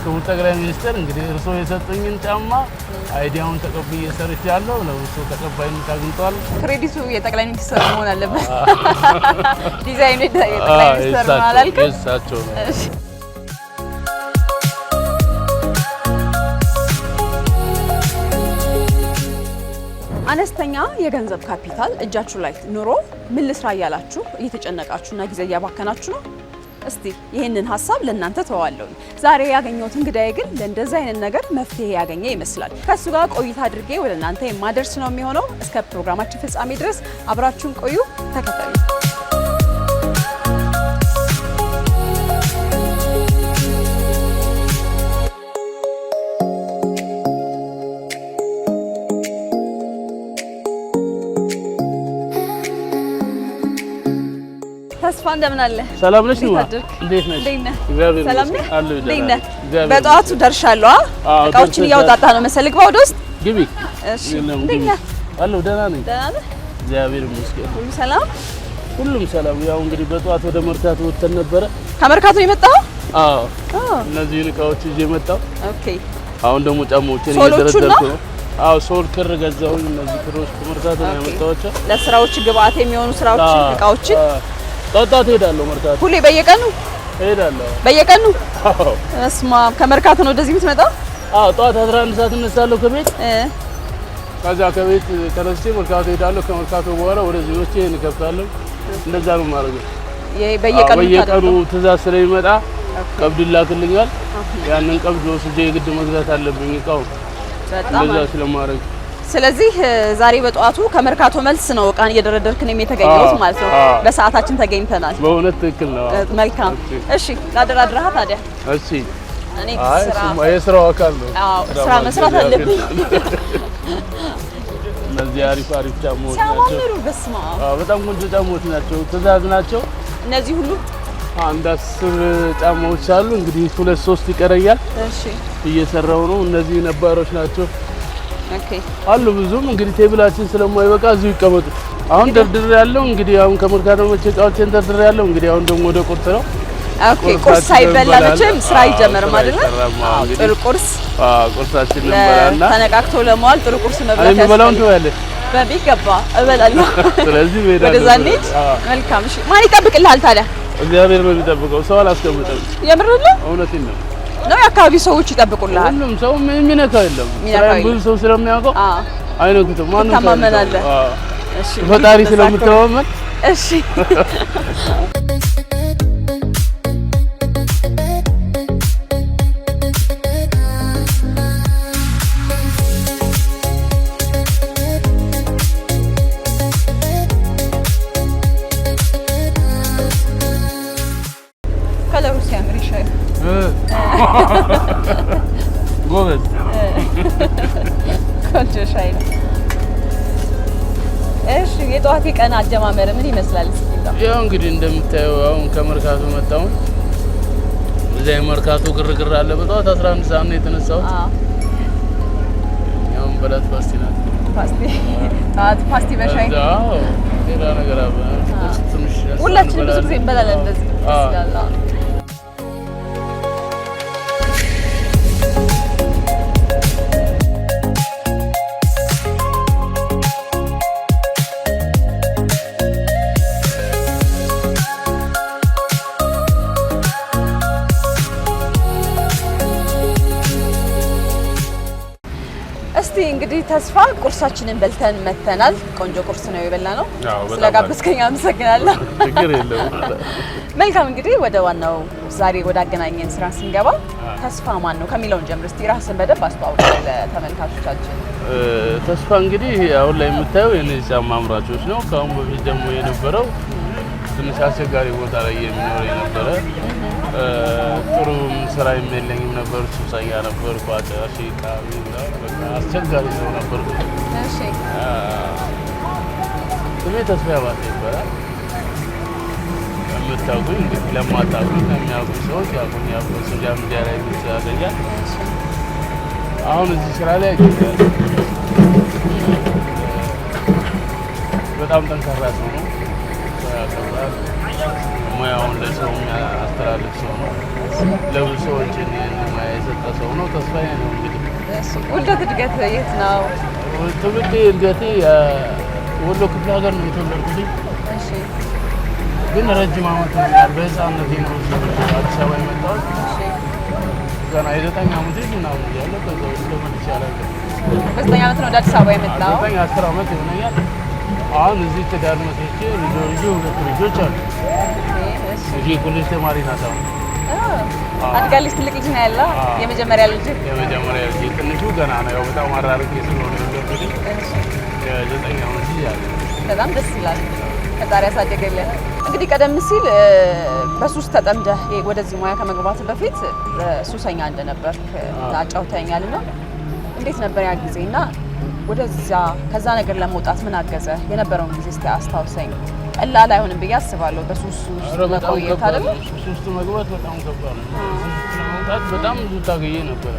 ክቡር ጠቅላይ ሚኒስትር እንግዲህ እርስዎ የሰጡኝን ጫማ አይዲያውን ተቀብዬ ሰርቻለሁ ነው እሱ ተቀባይነት አግኝቷል። ክሬዲቱ የጠቅላይ ሚኒስትር መሆን አለበት። ዲዛይኑ የጠቅላይ ሚኒስትር ነው አላልከም? እሳቸው ነው። አነስተኛ የገንዘብ ካፒታል እጃችሁ ላይ ኑሮ ምን ልስራ እያላችሁ እየተጨነቃችሁና ጊዜ እያባከናችሁ ነው? እስቲ ይሄንን ሐሳብ ለእናንተ ተዋለሁ። ዛሬ ያገኘሁት እንግዳዬ ግን ለእንደዚህ አይነት ነገር መፍትሄ ያገኘ ይመስላል። ከሱ ጋር ቆይታ አድርጌ ወደ እናንተ የማደርስ ነው የሚሆነው። እስከ ፕሮግራማችን ፍጻሜ ድረስ አብራችሁን ቆዩ፣ ተከታተሉ። ተስፋ እንደምን አለ? ሰላም ነሽ? እንዴት ነሽ? ሰላም ነህ? በጠዋቱ ደርሻለሁ። እቃዎችን እያወጣጣ ነው መሰለኝ። ግባ ወደ ውስጥ ግቢ። እሺ። እንዴት ነህ? አለሁ። ደህና ነኝ። ደህና ነህ? እግዚአብሔር ይመስገን። ሁሉ ሰላም? ሁሉም ሰላም። ያው እንግዲህ በጠዋት ወደ መርካቶ ወጥተን ነበረ። ከመርካቶ የመጣው? አዎ። እነዚህን እቃዎች ይዤ መጣሁ። ኦኬ። አሁን ደግሞ ጫማዎችን እየደረደርኩ ነው። አዎ፣ ሶል ክር ገዛሁኝ። እነዚህ ክሮች ከመርካቶ ነው ያመጣኋቸው። ለስራዎች ግብአት የሚሆኑ ስራዎችን እቃዎችን ጣጣት ሄዳለሁ መርካቶ። ሁሌ በየቀኑ ሄዳለሁ? በየቀኑ? አዎ። እስማ ከመርካቶ ነው ወደዚህ የምትመጣው? አዎ፣ ጠዋት 11 ሰዓት እነሳለሁ ከቤት። ከዛ ከቤት ተነስቼ መርካቶ ሄዳለሁ። ከመርካቶ በኋላ ወደዚህ ወጥቼ እንከፍታለሁ። እንደዛ ነው የማደርገው። በየቀኑ ትእዛዝ ስለሚመጣ ቀብድ ይላክልኛል። ያንን ቀብድ ወስጄ የግድ መግዛት አለብኝ እቃው እንደዛ ስለማደርግ። ስለዚህ ዛሬ በጠዋቱ ከመርካቶ መልስ ነው እቃን እየደረደርክን የተገኘሁት ማለት ነው። በሰዓታችን ተገኝተናል። በእውነት ትክክል ነው። መልካም። እሺ፣ ላደራድርሃ ታዲያ። እሺ። የስራው አካል ነው። አዎ፣ ስራ መስራት አለብኝ። እነዚህ አሪፍ ጫማዎች ናቸው። በስመ አብ፣ በጣም ቆንጆ ጫማዎች ናቸው። ትእዛዝ ናቸው እነዚህ ሁሉ። አንድ 10 ጫማዎች አሉ። እንግዲህ 2-3 ይቀረኛል። እሺ፣ እየሰራው ነው። እነዚህ ነባሮች ናቸው። ኦኬ። አሉ ብዙም እንግዲህ ቴብላችን ስለማይበቃ እዚሁ ይቀመጡ። አሁን ደርድሬ ያለው እንግዲህ አሁን ከመርካቶ መቼ እቃዎችን ደርድሬ ያለው እንግዲህ አሁን ደግሞ ወደ ቁርስ ነው። ኦኬ። ቁርስ ሳይበላ መቼም ስራ አይጀመርም አይደል? ጥሩ ቁርስ። ቁርሳችን እንበላና ተነቃቅቶ ለመዋል ጥሩ ቁርስ መብላት ያስፈልጋል። የሚበላውን ትበያለሽ? በሚገባ እበላለሁ። ስለዚህ ወደዛ እንሂድ። መልካም። እሺ፣ ማን ይጠብቅልሃል ታዲያ? እግዚአብሔር ነው የሚጠብቀው። ሰው አላስቀምጥም። የምር ነው? እውነቴን ነው። የአካባቢ ሰዎች ይጠብቁልሃል? ሁሉም ሰው የሚነካው የለም። ብዙ ሰው ስለሚያውቀው አይነኩትም። ማንም ሰው ትተማመናለህ? እሺ፣ ፈጣሪ ስለምትተማመን። እሺ። ከለሩ ሲያምር ይሻል። ጎበዝ። ቆንጆ ሻይ ነው። እሺ፣ የጠዋት ቀን አጀማመር ምን ይመስላል? ያው እንግዲህ እንደምታየው አሁን ከመርካቶ መጣሁ። እዚያ የመርካቶ ግርግር አለ። በጠዋት 11 ሰዓት ነው የተነሳሁት። ያው በላት ፓስቲ ናት። ፓስቲ በሻይ። አዎ፣ ሌላ ነገር አለ። ሁላችንም ብዙ ጊዜ እንበላለን እንደዚህ። እስቲ እንግዲህ ተስፋ ቁርሳችንን በልተን መተናል። ቆንጆ ቁርስ ነው የበላነው። ስለጋበዝከኝ አመሰግናለሁ። ችግር የለውም። መልካም። እንግዲህ ወደ ዋናው ዛሬ ወደ አገናኘን ስራ ስንገባ ተስፋ ማን ነው ከሚለውን ጀምር እስቲ። ራስን በደንብ አስተዋውቅ ለተመልካቾቻችን። ተስፋ እንግዲህ አሁን ላይ የምታየው የነዚህ ጫማ አምራቾች ነው። ከአሁን በፊት ደግሞ የነበረው ትንሽ አስቸጋሪ ቦታ ላይ የሚኖር የነበረ ጥሩ ስራ የለኝም ነበር። ሱሰኛ ነበር። ቋጫሽ ካቢና አስቸጋሪ ሰው ነበር። እሺ። ስሜ ተስፋ ያባተ ይባላል። የምታውቁኝ እንግዲህ ለማታውቁኝ ለሚያውቁኝ ሰዎች ያውቁኛል። በሶሻል ሚዲያ ላይ ያገኛል። አሁን እዚህ ስራ ላይ ያገኛል። በጣም ጠንካራ ሰው ነው። ሙያውን ለሰው የሚያስተላልፍ ሰው ነው። ለብዙ ሰዎች ሙያ የሰጠ ተስፋዬ ነው እንግዲህ። እሺ ውልደት እድገት የት ነው? ትውልዴ እድገቴ ወሎ ክፍለ ሀገር ነው የተወለድኩት። እሺ ግን ረጅም ዓመት ነው በህፃንነቴ ነው አዲስ አበባ የመጣሁት። እሺ ገና የ9 ዓመት ምናምን እያለሁ ከዛ ወደ መልሼ አላውቅም። በ9 ዓመት ነው ወደ አዲስ አበባ የመጣው? 10 ዓመት ይሆነኛል። አሁን እዚህ ትዳር መስርቼ ሁለት ልጆች አሉ። እሺ ኮሌጅ ተማሪ ናት አሁን። አድጋለች። ትልቅ ልጅ ነው ያለው? የመጀመሪያ ልጅ ትንሹ ገና ነው። ያው በጣም አራርቄ ስለሆነ የወለድኩት የ9 ዓመት ልጅ አለ። በጣም ደስ ይላል። ፈጣሪ ያሳደገልን። እንግዲህ ቀደም ሲል በሱስ ተጠምደህ ወደዚህ ሙያ ከመግባት በፊት ሱሰኛ እንደነበርክ አጫውተኸኛል እና እንዴት ነበር ያ ጊዜ እና ከዛ ነገር ለመውጣት ምን አገዘ? የነበረውን ጊዜ እስቲ አስታውሰኝ። ቀላል አይሆንም ብዬ አስባለሁ። በሱስ ውስጥ መቆየት አይደል? ሱስ ውስጥ መግባት በጣም ከባድ ነው። ለመውጣት በጣም ብዙ ታገዬ ነበረ።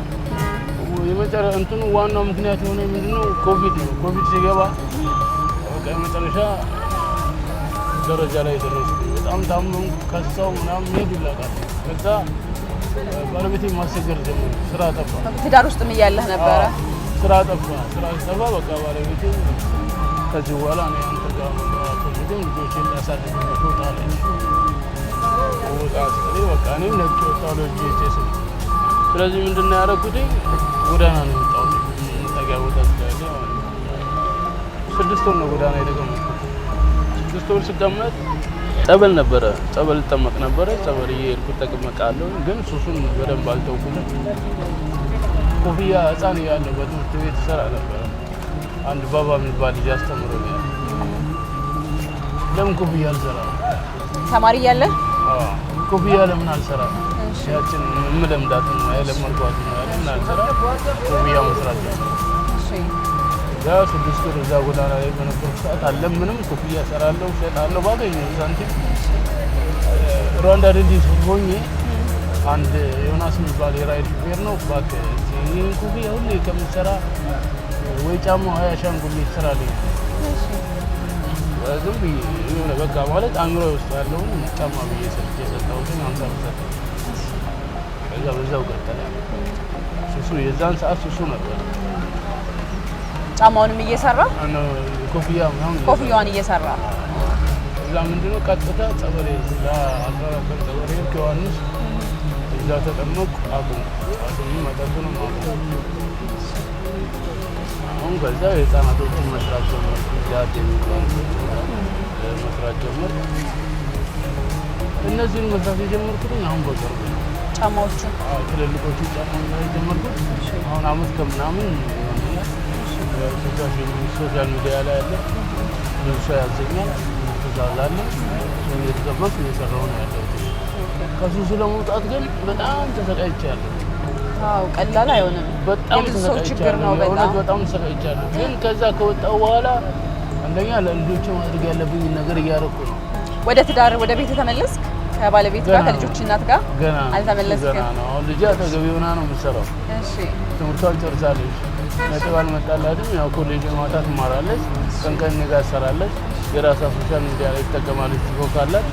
የመጨረሻ እንትኑ ዋናው ምክንያት የሆነ ምንድነው? ኮቪድ ነው። ኮቪድ ሲገባ በቃ የመጨረሻ ደረጃ ላይ ደረስኩ። በጣም ታምኖ ከሰው ምናምን ሄዱ ይላቃል። ከዛ ባለቤቴ ማስቸገር ጀመረ። ስራ ጠፋ። ትዳር ውስጥም እያለህ ነበረ? ስራ ጠፋ። በቃ ባለቤቴ ከዚህ በኋላ እኔ አንተ ጋር ግን ልጆቼን ላሳድግ ትወጣለች። በቃ እኔም ነጭ ወጣሁ ልጆቼ ስል። ስለዚህ ምንድን ነው ያደረኩት? ጎዳና ነው የወጣሁት። ጠጊያ ቦታ ስላለ 6 ወር ነው ጎዳና የተቀመጥኩት። 6 ወር ስቀመጥ ጸበል ነበረ። ጸበል እጠመቅ ነበረ። ጸበል እየሄድኩ እጠመቃለሁ። ግን ሱሱን በደንብ አልተውኩትም። ኮፍያ ህፃን እያለሁ በትምህርት ቤት እሰራ ነበረ። አንድ ባባ የሚባል ልጅ አስተምሮኛል። ለምን ኮፍያ አልሰራም? ተማሪ እያለህ? ኮፍያ ለምን አልሰራም? ያችን የምለምዳትን ነው የለመድኳትን ነው ለምን አልሰራም? ኮፍያ መስራት ነው። ያ 6 ወር እዛ ጎዳና ላይ በነበርኩ ሰዓት አለምንም ኮፍያ እሰራለሁ፣ እሸጣለሁ ባገኘው ሳንቲም። ሩዋንዳ ድልድይ ሆኜ አንድ ዮናስ የሚባል የራይድ ሹፌር ነው፣ እባክህ ይህን ኮፍያ ሁሌ ከምትሰራ ወይ ጫማው 20 አሻንጉሊት ስራልኝ። ዝም ብዬ የሆነ በቃ ማለት አእምሮ ውስጥ ያለውን ጫማ ብዬ ሰርቼ የሰጠሁትን 50%። ከዛ በዛው ቀጠለ ሱሱ። የዛን ሰዓት ሱሱ ነበር። ጫማውንም እየሰራ ኮፍያዋን እየሰራ እዛ ምንድነው ቀጥታ ጸበሌ እዛ 14 ቀን ጸበሌ ዮሐንስ እዛ ተጠመቁ። አቁም መጠጡንም አቁም። አሁን ከዛ የህፃናቶችን መስራት ጀመርኩ። ዛት የሚባል መስራት ጀመርኩ። እነዚህን መስራት የጀመርኩት አሁን በቅርቡ ጫማዎቹ ትልልቆቹ ጫማዎች ላይ ጀመርኩት። አሁን አመት ከምናምን ሶሻል ሚዲያ ላይ ያለ ብዙ ሰው ያዘኛል፣ ትዛዛለ የተቀበልኩ እየሰራሁ ነው ያለው። ከሱሱ ለመውጣት ግን በጣም ተሰቃይቻለሁ። ቀላል አይሆንም። በጣም ችግር ነው። በጣም ተሰቃይቻለሁ። ግን ከዛ ከወጣሁ በኋላ አንደኛ ለልጆቼ ማድረግ ያለብኝ ነገር እያደረኩ ነው። ወደ ትዳር ወደ ቤት ተመለስክ? ከባለቤት ጋር ከልጆች እናት ጋር አልተመለስክም? ገና ነው። አሁን ልጅ አጠገቤ ሆና ነው የምትሰራው። እሺ ትምህርቷን ጨርሳለች። ነጥብ አልመጣላትም። ያው ኮሌጅ ማታ ትማራለች፣ ቀን እኔ ጋር ትሰራለች። የራሷ ሶሻል ሚዲያ ላይ ትጠቀማለች፣ ቲክቶክ አላት።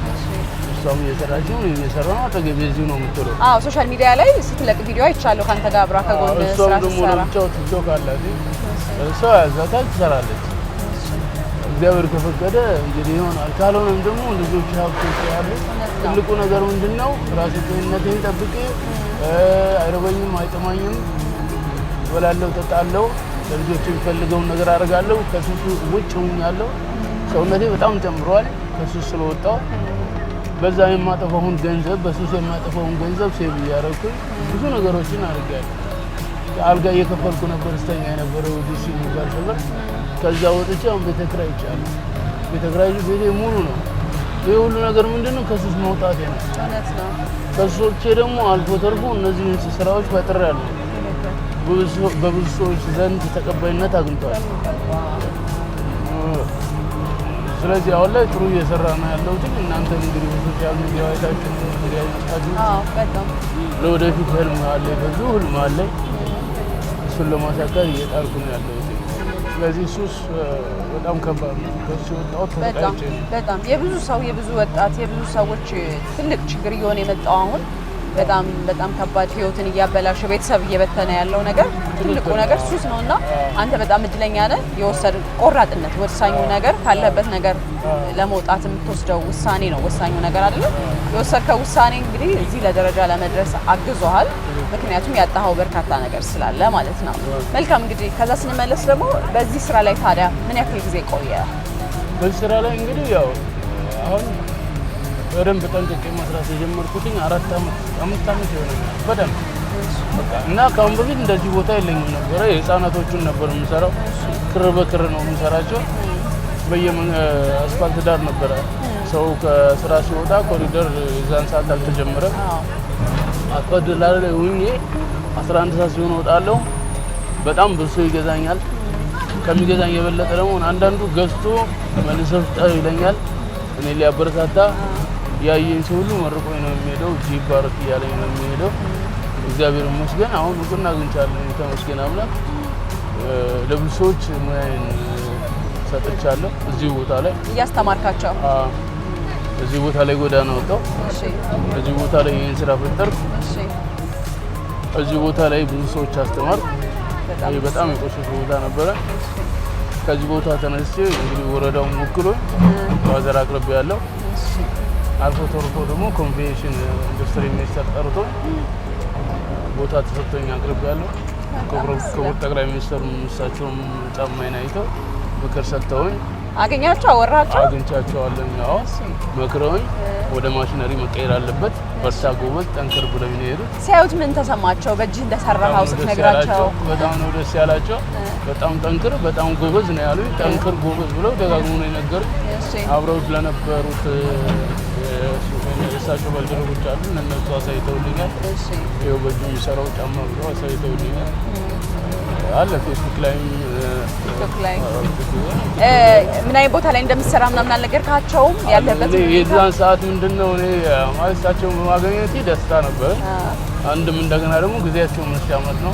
እሷም እየሰራች ነው፣ እየሰራሁ ነው። አጠገቤ እዚሁ ነው የምትውለው። ሶሻል ሚዲያ ላይ ስትለቅ ቪዲዮ አይቻለሁ ካንተ ጋር አብራ ከጎን ስራ ትሰራ። እሷም ደግሞ ለብቻው ቲክቶክ አላት። እሷ ያዛታል፣ ትሰራለች። እግዚአብሔር ከፈቀደ እንግዲህ ይሆናል። ካልሆነም ደግሞ ልጆች ሀብቶች ያሉ ትልቁ ነገር ምንድነው? ራሴ ጤንነቴን ጠብቄ አይረበኝም፣ አይጠማኝም፣ እበላለሁ፣ እጠጣለሁ፣ ለልጆች የሚፈልገውን ነገር አደርጋለሁ። ከሱሱ ውጭ ሆኛለሁ። ሰውነቴ በጣም ጨምሯል ከሱስ ስለወጣሁ። በዛ የማጠፋውን ገንዘብ በሱስ የማጠፋውን ገንዘብ ሴቭ እያደረኩኝ ብዙ ነገሮችን አድርጋለሁ። አልጋ እየከፈልኩ ነበር ስተኛ የነበረው ዲሲ የሚባል ሰፈር። ከዛ ወጥቼ አሁን ቤተ ኪራይ ይቻላል። ቤተ ኪራይ ቤቴ ሙሉ ነው። ይህ ሁሉ ነገር ምንድነው? ከሱስ መውጣቴ ነው። ከሱሶቼ ደግሞ አልፎ ተርፎ እነዚህን ስራዎች ፈጥሬያለሁ። በብዙ ሰዎች ዘንድ ተቀባይነት አግኝቷል። ስለዚህ አሁን ላይ ጥሩ እየሰራ ነው ያለሁት። እናንተ እንግዲህ በሶሻል ሚዲያ አይታችሁ እንግዲህ አይታችሁ ለወደፊት ህልም አለ፣ ብዙ ህልም አለ። እሱን ለማሳካት እየጣርኩ ነው ያለሁት። ስለዚህ ሱስ በጣም ከባድ ነው። ከሱ ወጣሁት በጣም የብዙ ሰው የብዙ ወጣት የብዙ ሰዎች ትልቅ ችግር እየሆነ የመጣው አሁን በጣም በጣም ከባድ ህይወትን እያበላሸ ቤተሰብ እየበተነ ያለው ነገር ትልቁ ነገር ሱስ ነውና አንተ በጣም እድለኛ ነህ። የወሰድ ቆራጥነት ወሳኙ ነገር ካለበት ነገር ለመውጣት የምትወስደው ውሳኔ ነው ወሳኙ ነገር አይደለም። የወሰድከው ውሳኔ እንግዲህ እዚህ ለደረጃ ለመድረስ አግዞሃል። ምክንያቱም ያጣኸው በርካታ ነገር ስላለ ማለት ነው። መልካም እንግዲህ ከዛ ስንመለስ ደግሞ በዚህ ስራ ላይ ታዲያ ምን ያክል ጊዜ ቆየ? በዚህ ስራ ላይ እንግዲህ ያው አሁን በደንብ ጠንቅቄ መስራት የጀመርኩትኝ 4 ዓመት 5 ዓመት ይሆናል በደንብ እና ከአሁን በፊት እንደዚህ ቦታ የለኝም ነበረ። የህፃናቶቹን ነበር የምሰራው። ክር በክር ነው የምሰራቸው። በየአስፋልት ዳር ነበረ ሰው ከስራ ሲወጣ ኮሪደር የዛን ሰዓት አልተጀመረም። አስፋልት ዳር ላይ ሆኜ 11 ሰዓት ሲሆን እወጣለሁ። በጣም ብዙ ሰው ይገዛኛል። ከሚገዛኝ የበለጠ ደግሞ አንዳንዱ ገዝቶ መልሰው ስጠው ይለኛል። እኔ ሊያበረታታ ያየኝ ሰው ሁሉ መርቆኝ ነው የሚሄደው። ጂባርክ እያለኝ ነው የሚሄደው። እግዚአብሔር ይመስገን አሁን እውቅና አግኝቻለሁ። ተመስገን አምላክ። ለብዙ ሰዎች ሙያዬን ሰጥቻለሁ። እዚህ ቦታ ላይ እያስተማርካቸው እዚህ ቦታ ላይ ጎዳና ወጣሁ። እዚህ ቦታ ላይ ይህን ስራ ፈጠርኩ። እዚህ ቦታ ላይ ብዙ ሰዎች አስተማርኩ። ይህ በጣም የቆሸሸ ቦታ ነበረ። ከዚህ ቦታ ተነስቼ እንግዲህ ወረዳውን ወክሎ ባዘር አቅርቤ ያለው አልፎ ተርፎ ደግሞ ኮንቬንሽን ኢንዱስትሪ ሚኒስቴር ጠርቶ ቦታ ተሰጥቶኝ አቅርቤ ያለው ክቡር ጠቅላይ ሚኒስትሩ እሳቸውም ጫማዬን አይተው ምክር ሰጥተውኝ አገኛቸው አወራቸው አግኝቻቸዋለሁ። ያው መክረውኝ ወደ ማሽነሪ መቀየር አለበት በርታ ጎበዝ ጠንክር ብለው ነው የሄዱት። ሲያዩት ምን ተሰማቸው? በእጅህ እንደሰራኸው ስትነግራቸው በጣም ነው ደስ ያላቸው። በጣም ጠንክር በጣም ጎበዝ ነው ያሉኝ። ጠንክር ጎበዝ ብለው ደጋግሞ ነው የነገሩኝ። አብረው ለነበሩት የእሳቸው ባልደረቦች አሉ እነሱ አሳይተውልኛል። ይኸው በእጁ የሚሰራው ጫማ ብለው አሳይተውልኛል። አለ ፌስቡክ ላይ ምን አይነት ቦታ ላይ እንደምትሰራ ምናምን አልነገርካቸውም? ያለበት የዛን ሰዓት ምንድነው እኔ ማለት እሳቸውን በማግኘቴ ደስታ ነበር። አንድም እንደገና ደግሞ ጊዜያቸውን መስጫመት ነው።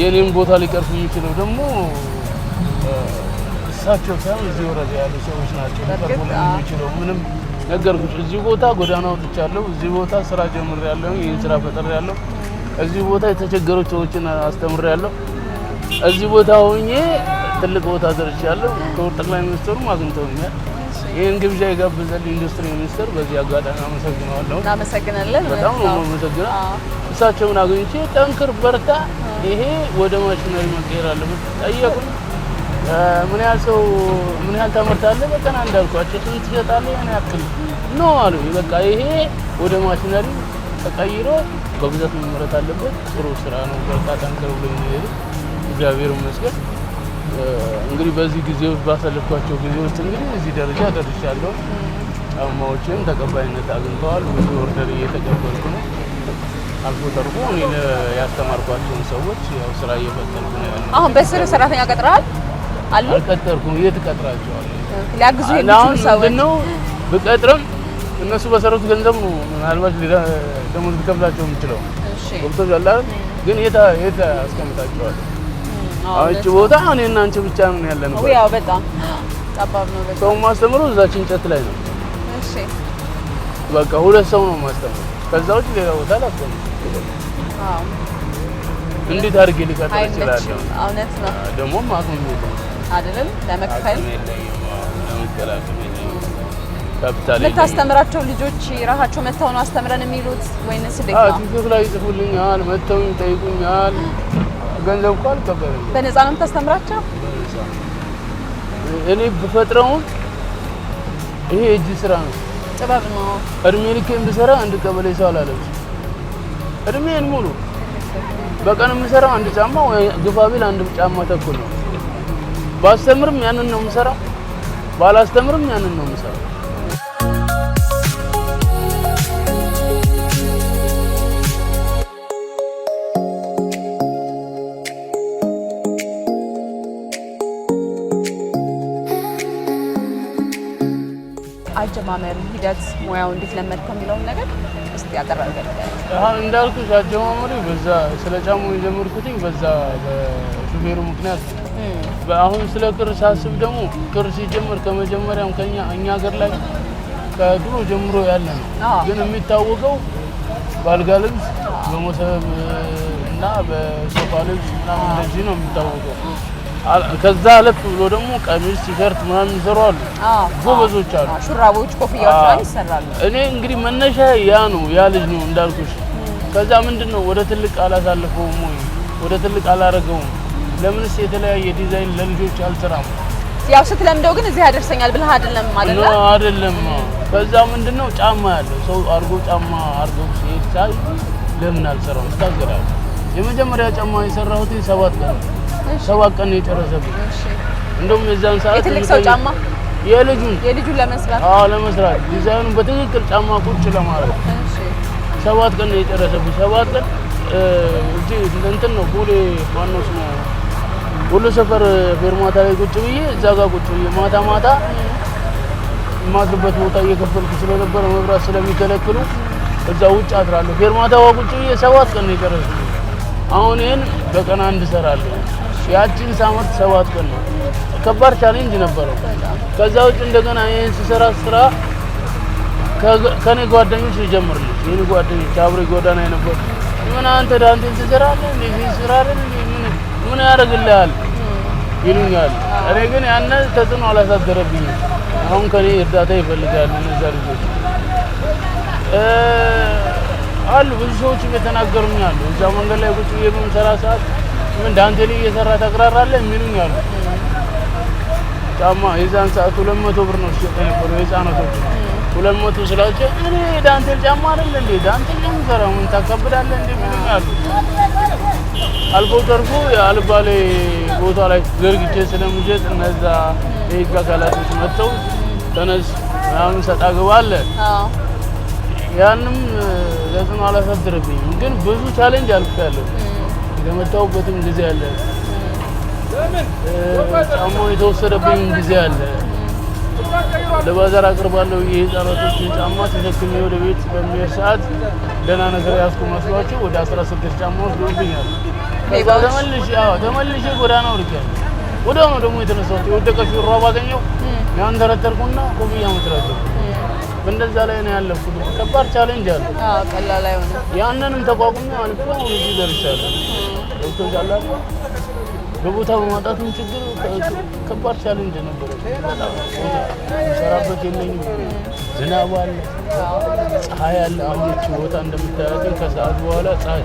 የኔን ቦታ ሊቀርፉ የሚችለው ደግሞ እሳቸው ሳይሆን እዚህ ወረዳ ያሉ ሰዎች ናቸው ሊቀርፉ የሚችለው። ምንም ነገርኩሽ፣ እዚህ ቦታ ጎዳና ወጥቻለሁ። እዚህ ቦታ ስራ ጀምሬያለሁ። ይህን ስራ ፈጥሬያለሁ። እዚህ ቦታ የተቸገሩ ሰዎችን አስተምሬያለሁ። እዚህ ቦታ ሆኜ ትልቅ ቦታ ደርሻለሁ። ክቡር ጠቅላይ ሚኒስትሩም አግኝተውኛል። ይህን ግብዣ የጋበዘልኝ ኢንዱስትሪ ሚኒስትር በዚህ አጋጣሚ አመሰግነዋለሁ። እናመሰግናለን። በጣም ነው የማመሰግነው። እሳቸውን አግኝቼ ጠንክር በርታ፣ ይሄ ወደ ማሽነሪ መቀየር አለበት ጠየቁኝ። ምን ያህል ታመርታለህ? በቀን እንዳልኳቸው ስንት ትሸጣለህ? ያን ያክል ነው አሉ። በቃ ይሄ ወደ ማሽነሪ ተቀይሮ በብዛት መመረት አለበት። ጥሩ ስራ ነው። በርታ ጠንክር ብለው ነው የሄዱት። እግዚአብሔር ይመስገን። እንግዲህ በዚህ ጊዜ ውስጥ ባሳለፍኳቸው ጊዜ ውስጥ እንግዲህ እዚህ ደረጃ ደርሻለሁ። ጫማዎችም ተቀባይነት አግኝተዋል። ብዙ ኦርደር እየተቀበልኩ ነው። አልፎ ተርፎ እኔ ያስተማርኳቸውን ሰዎች ያው ስራ እየፈጠርኩ ነው ያለው። አሁን በስር ሰራተኛ ቀጥረሃል? አሉ አልቀጠርኩም። የት እቀጥራቸዋለሁ? ሊያግዙ የሚችሉ ሰዎች ነው ብቀጥርም እነሱ በሰሩት ገንዘብ ነው ምናልባት ደሞዝ ልከፍላቸው የምችለው። ገብቶሻል አይደል? ግን የት አስቀምጣቸዋለሁ? አውጭ ቦታ እኔና አንቺ ብቻ ምን ያለነው? ያው በጣም ጠባብ ነው። በጣም ሰው ማስተምረው እዛች እንጨት ላይ ነው። እሺ በቃ ሁለት ሰው ነው ማስተምረው። ከዛ ውጭ ሌላ ቦታ አላስተምርም። አዎ እንዴት አድርጌ ልቀጥር እችላለሁ? እውነት ነው። ደግሞ አቅም የለኝም አይደለም ለመክፈል ካፒታል የምታስተምራቸው ልጆች ራሳቸው መተው ነው አስተምረን የሚሉት ወይንስ እንዴት ነው? ቲክቶክ ላይ ይጽፉልኛል፣ መተው ይጠይቁኛል። ገንዘብ እንኳን አልቀበልም። በነፃ ነው የምታስተምራቸው? እኔ ብፈጥረውም ይሄ እጅ ስራ ነው፣ ጥበብ ነው። እድሜ ልኬን ብሰራ አንድ ቀበሌ ሰው አላለብስ። እድሜን ሙሉ በቀን የምሰራው አንድ ጫማ ወይ ግፋ ቢል አንድ ጫማ ተኩል ነው። ባስተምርም ያንን ነው የምሰራው፣ ባላስተምርም ያንን ነው የምሰራው። አጀማመር ሂደት ሙያው እንዴት ለመድከም የሚለውን ነገር እስቲ ያቀርበልኝ። አሁን እንዳልኩሽ አጀማመሪ በዛ ስለ ጫማው የጀመርኩትኝ በዛ በሹፌሩ ምክንያት። አሁን ስለ ክር ሳስብ ደግሞ ክር ሲጀመር ከመጀመሪያም እኛ ሀገር ላይ ከድሮ ጀምሮ ያለ ነው። ግን የሚታወቀው ባልጋ ልብስ በመሰብ እና በሶፋ ልብስ ምናምን እንደዚህ ነው የሚታወቀው። ከዛ አለፍ ብሎ ደግሞ ቀሚስ ቲሸርት ምናምን ይሰራሉ። ጎበዞች አሉ። ሹራቦች፣ ኮፍያዎች ይሰራሉ። እኔ እንግዲህ መነሻ ያ ነው ያ ልጅ ነው እንዳልኩሽ። ከዛ ምንድነው ወደ ትልቅ አላሳልፈውም ወይ ወደ ትልቅ አላረገውም? ለምንስ የተለያየ ዲዛይን ለልጆች አልሰራም? ያው ስትለምደው ግን እዚህ ያደርሰኛል ብለህ አይደለም ማለት ነው? አይደለም። ከዛ ምንድነው ጫማ ያለው ሰው አርጎ ጫማ አርጎ ሲሄድ ሳይ ለምን አልሰራም ታገራለሁ። የመጀመሪያ ጫማ የሰራሁት 7 ቀን 7 ቀን የጨረሰብኝ። እንደውም የዛን ሰዓት የትልቅ ሰው ጫማ የልጁን ለመስራት ለመስራት ዲዛይኑን በትክክል ጫማ ቁጭ ለማድረግ 7 ቀን የጨረሰብኝ። 7 ቀን እዚህ እንትን ነው ቦሌ ማነው ስሙ ወሎ ሰፈር ፌርማታ ላይ ቁጭ ብዬ እዛ ጋር ቁጭ ብዬ ማታ የማድርበት ቦታ እየከፈልኩ ስለነበረ መብራት ስለሚከለክሉ እዛ ውጭ አድራለሁ። ፌርማታው ቁጭ ብዬ 7 ቀን የጨረሰብኝ። አሁን ይሄን በቀን አንድ እሰራለሁ። ያቺን ሳመርት 7 ቀን ነው። ከባድ ቻሌንጅ ነበረው። ከዛ ውጭ እንደገና ይሄን ስራ ከኔ ጓደኞች ይጀምርልኝ የኔ ጓደኞች አብሬ ጎዳና የነበሩ ምን አንተ ዳንቴል ትሰራለህ እንዴ ትሰራለህ ምን ያደርግልሃል ይሉኛል። እኔ ግን ያነ ተጽዕኖ አላሳደረብኝም። አሁን ከኔ እርዳታ ይፈልጋሉ እነዛ ልጆች አሉ። ብዙ ሰዎች እየተናገሩኝ አሉ። እዛ መንገድ ላይ ቁጭ ብዬ በምሰራ ሰዓት ምን ዳንቴል እየሰራ ተቀራራለህ የሚሉኝ አሉ። ጫማ የዛን ሰዓት 200 ብር ነው ሲሸጥ የነበረው የህፃናቶች 200 ስላቸው እኔ ዳንቴል ጫማ አይደል እንዴ ዳንቴል ነው የምሰራው ምን ታከብዳለህ እንዴ የሚሉኝ አሉ። አልፎ ተርፎ የአልባሌ ቦታ ላይ ዘርግቼ ስለምሸጥ እነዛ የህግ አካላቶች መጥተው ተነስ ምናምን ሰጣ ገባ አለ። ያንም ተጽዕኖ አላሳደረብኝም። ግን ብዙ ቻሌንጅ አልፌያለሁ። የተመታሁበትም ጊዜ አለ። ጫማው የተወሰደብኝ ጊዜ አለ። ለባዛር አቅርባለሁ የህፃናቶችን ጫማ ተሸክሜ ወደ ቤት በሚሄድ ሰዓት ደህና ነገር ያዝኩ መስሏቸው ወደ 16 ጫማዎች ሊወስዱኛል። ተመልሼ ጎዳና ወርጃለሁ። ወዲያውኑ ደግሞ የተነሳሁት የወደቀ ሹራብ አገኘሁ። ያን ተረተርኩና ኮፍያ መስራት ጀመርኩ። በእንደዛ ላይ ነው ያለፍኩት። ከባድ ቻሌንጅ አለ። ቀላል አይሆንም። ያንንም ተቋቁሜ አልፎ አሁን እዚህ ደርሻለሁ። ዶክተር በቦታ በማጣቱም ችግር ከባድ ቻሌንጅ ነበረ። ሰራበት የለኝም። ዝናብ አለ፣ ፀሐይ አለ። አሁን እቺ ቦታ እንደምታያት ከሰዓት በኋላ ፀሐይ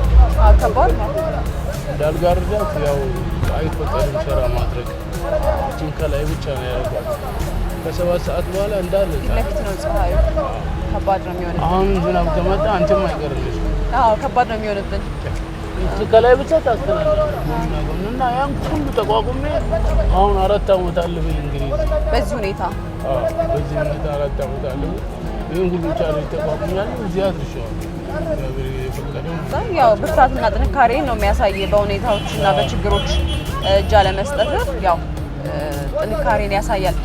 ከባድ ነው። እንዳልጋርዳት ያው አይፈቀድም ስራ ማድረግ። እቺን ከላይ ብቻ ነው ያደርጋል። ከ7 ሰዓት በኋላ እንዳለ ለፊት ነው ፀሐዩ። ከባድ ነው የሚሆነው። አሁን ዝናብ ከመጣ አንቺም አይቀርልሽ። ከባድ ነው የሚሆነብን። ከላይ ብቻ ታስተናል እና ያን ሁሉ ተቋቁሜ አሁን 4 ዓመት አለፈኝ እንግዲህ በዚህ ሁኔታ 4 ዓመት አለፈኝ። ይሄን ሁሉ ቻሌንጅ ተቋቁሜያለሁ። እዚህ አድርሻለሁ። ያው ብርታትና ጥንካሬ ነው የሚያሳይ በሁኔታዎችና በችግሮች እጅ አለመስጠት ያው ጥንካሬን ያሳያል።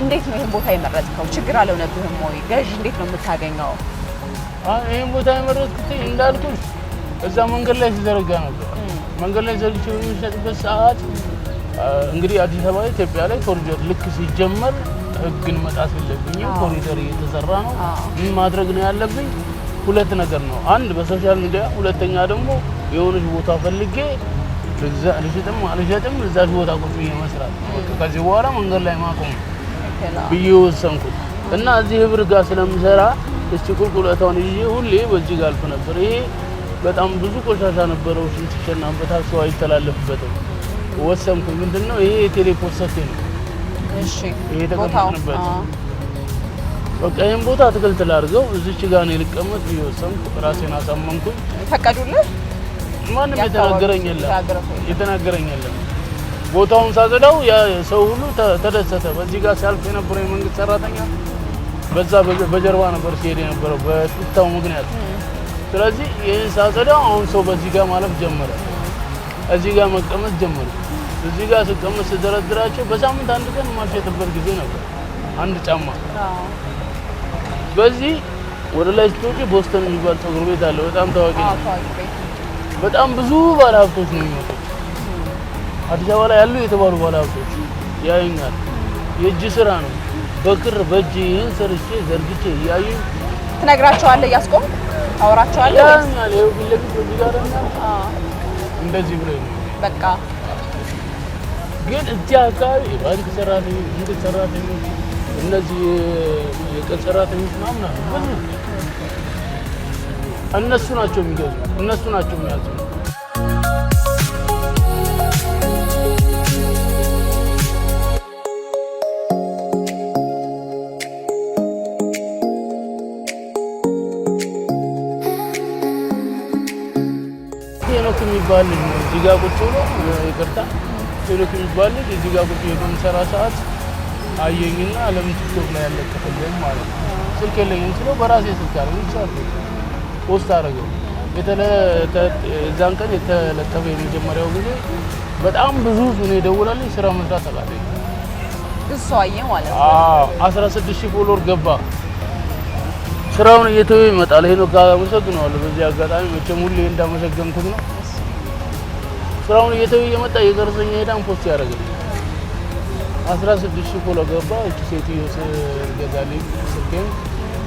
እንዴት ነው ይሄን ቦታ የመረጥከው? ችግር አልሆነብህም ወይ? ገዥ እንዴት ነው የምታገኘው? ይሄን ቦታ የመረጥኩት እንዳልኩሽ እዛ መንገድ ላይ ሲዘረጋ ነበር። መንገድ ላይ ዘርግቼ በሚሸጥበት ሰዓት እንግዲህ አዲስ አበባ ኢትዮጵያ ላይ ኮሪደር ልክ ሲጀመር ህግን መጣስ የለብኝም። ኮሪደር እየተሰራ ነው። ምን ማድረግ ነው ያለብኝ? 2 ነገር ነው። አንድ በሶሻል ሚዲያ፣ ሁለተኛ ደግሞ የሆነች ቦታ ፈልጌ ልሸጥም እዛች ቦታ ቁጭ ብዬ መስራት። ከዚህ በኋላ መንገድ ላይ ማቆም ብዬ ወሰንኩት እና እዚህ ህብር ጋር ስለምሰራ እስቲ ቁልቁለታውን ይዤ ሁሌ በዚህ ጋር አልፍ ነበር። ይሄ በጣም ብዙ ቆሻሻ ነበረው። ሽንት ሸናበት ሰው አይተላለፍበትም። ወሰንኩ። ምንድነው ይሄ የቴሌፖርት ሰፊ ነው። እሺ ይሄ ተቀምጥንበት በቃ ይሄን ቦታ አትክልት ላድርገው እዚች ጋር ነው ልቀመጥ ብዬ ወሰንኩ። ራሴን አሳመንኩኝ። ፈቀዱልህ? ማንም የተናገረኝ የለም። ቦታውን ሳዘዳው ያ ሰው ሁሉ ተደሰተ። በዚህ ጋር ሲያልፍ የነበረው የመንግስት ሰራተኛ በዛ በጀርባ ነበር ሲሄድ የነበረው በጥታው ምክንያት። ስለዚህ ይሄን ሳዘዳው አሁን ሰው በዚህ ጋር ማለፍ ጀመረ። እዚህ ጋር መቀመጥ ጀመረ። እዚህ ጋር ስቀመጥ ስደረድራቸው በሳምንት አንድ ቀን ማልሸጥበት ጊዜ ነበር። አንድ ጫማ በዚህ ወደ ላይ ስትወጪ ቦስተን የሚባል ፀጉር ቤት አለ። በጣም ታዋቂ ነው። በጣም ብዙ ባለሀብቶች ነው የሚመጡት። አዲስ አበባ ላይ ያሉ የተባሉ ባለሀብቶች ያዩኛል። የእጅ ስራ ነው። በክር በእጅ ይህን ሰርቼ ዘርግቼ እያዩኝ ትነግራቸዋለህ? እያስቆም ታወራቸዋለህ? ያኛል ይኸው ፊት ለፊት በዚህ ጋር እንደዚህ ብሎኝ ነው በቃ። ግን እዚህ አካባቢ የባንክ ሰራተኞች፣ የመንግስት ሰራተኞች፣ እነዚህ የቀን ሰራተኞች ምናምን አሉ። እነሱ ናቸው የሚገዙ፣ እነሱ ናቸው የሚያዙ። ሄኖክ የሚባል እዚህ ጋር ቁጭ ብሎ ይቅርታ፣ ሄኖክ የሚባል እዚህ ጋር ቁጭ ብሎ በምሰራ ሰዓት አየኝና ለምን ቲክቶክ ላይ ያለቀቀልኝ ማለት ነው። ስልክ የለኝም ስለው በራሴ ስልክ አለ ይቻላል ፖስት አደረገው። እዛን ቀን የተለጠፈ የመጀመሪያው ጊዜ በጣም ብዙ ነው የደወለልኝ። ስራ መስራት አቃተኝ። እሱ አየ ማለት ነው። 16000 ፎሎወር ገባ። ስራውን እየተወ ይመጣል። ሄኖክ አመሰግነዋለሁ በዚህ አጋጣሚ መቼም ሁሌ እንዳመሰገንኩት ነው። ስራውን እየተወ እየመጣ የቀረጸኝ ሄዳን ፖስት ያደርጋል። 16000 ፎሎወር ገባ። እቺ ሴትዮ ገዛልኝ ስልኬን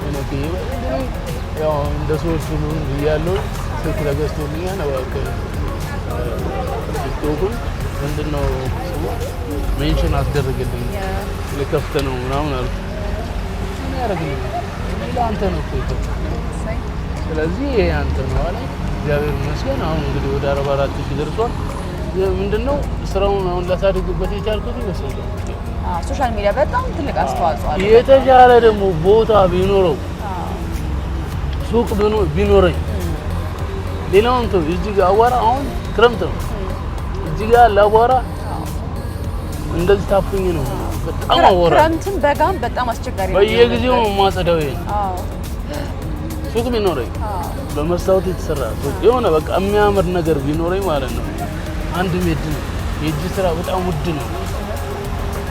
ሄኖክ ያው እንደ ሰዎች ሁሉ ያለው ስልክ ለገዝቶልኛል ነው እባክህ ቲክቶክን ምንድነው ስሙ ሜንሽን አስደርግልኝ ለከፍተ ነው ምናምን አልኩ። ምን ያደርግልኝ ለአንተ ነው እኮ። ስለዚህ ይሄ አንተ ነው አለ። እግዚአብሔር ይመስገን አሁን እንግዲህ ወደ 44000 ደርሷል። ምንድነው ስራውን አሁን ላሳድግበት የቻልኩት ይመስላል። ሶሻል ሚዲያ በጣም ትልቅ አስተዋጽኦ አለው። የተሻለ ደግሞ ቦታ ቢኖረው ሱቅ ቢኖረኝ ሌላውን ተው። እዚህ ጋር አዋራ አሁን ክረምት ነው። እዚህ ጋር ለአዋራ እንደዚህ ታፍኝ ነው። በጣም አዋራ ክረምትን በጋም በጣም አስቸጋሪ ነው። በየጊዜው ማጸዳው ይሄ ሱቅ ቢኖረኝ በመስታወት የተሰራ ሱቅ የሆነ በቃ የሚያምር ነገር ቢኖረኝ ማለት ነው። አንድ ሜድ ነው። የእጅ ስራ በጣም ውድ ነው።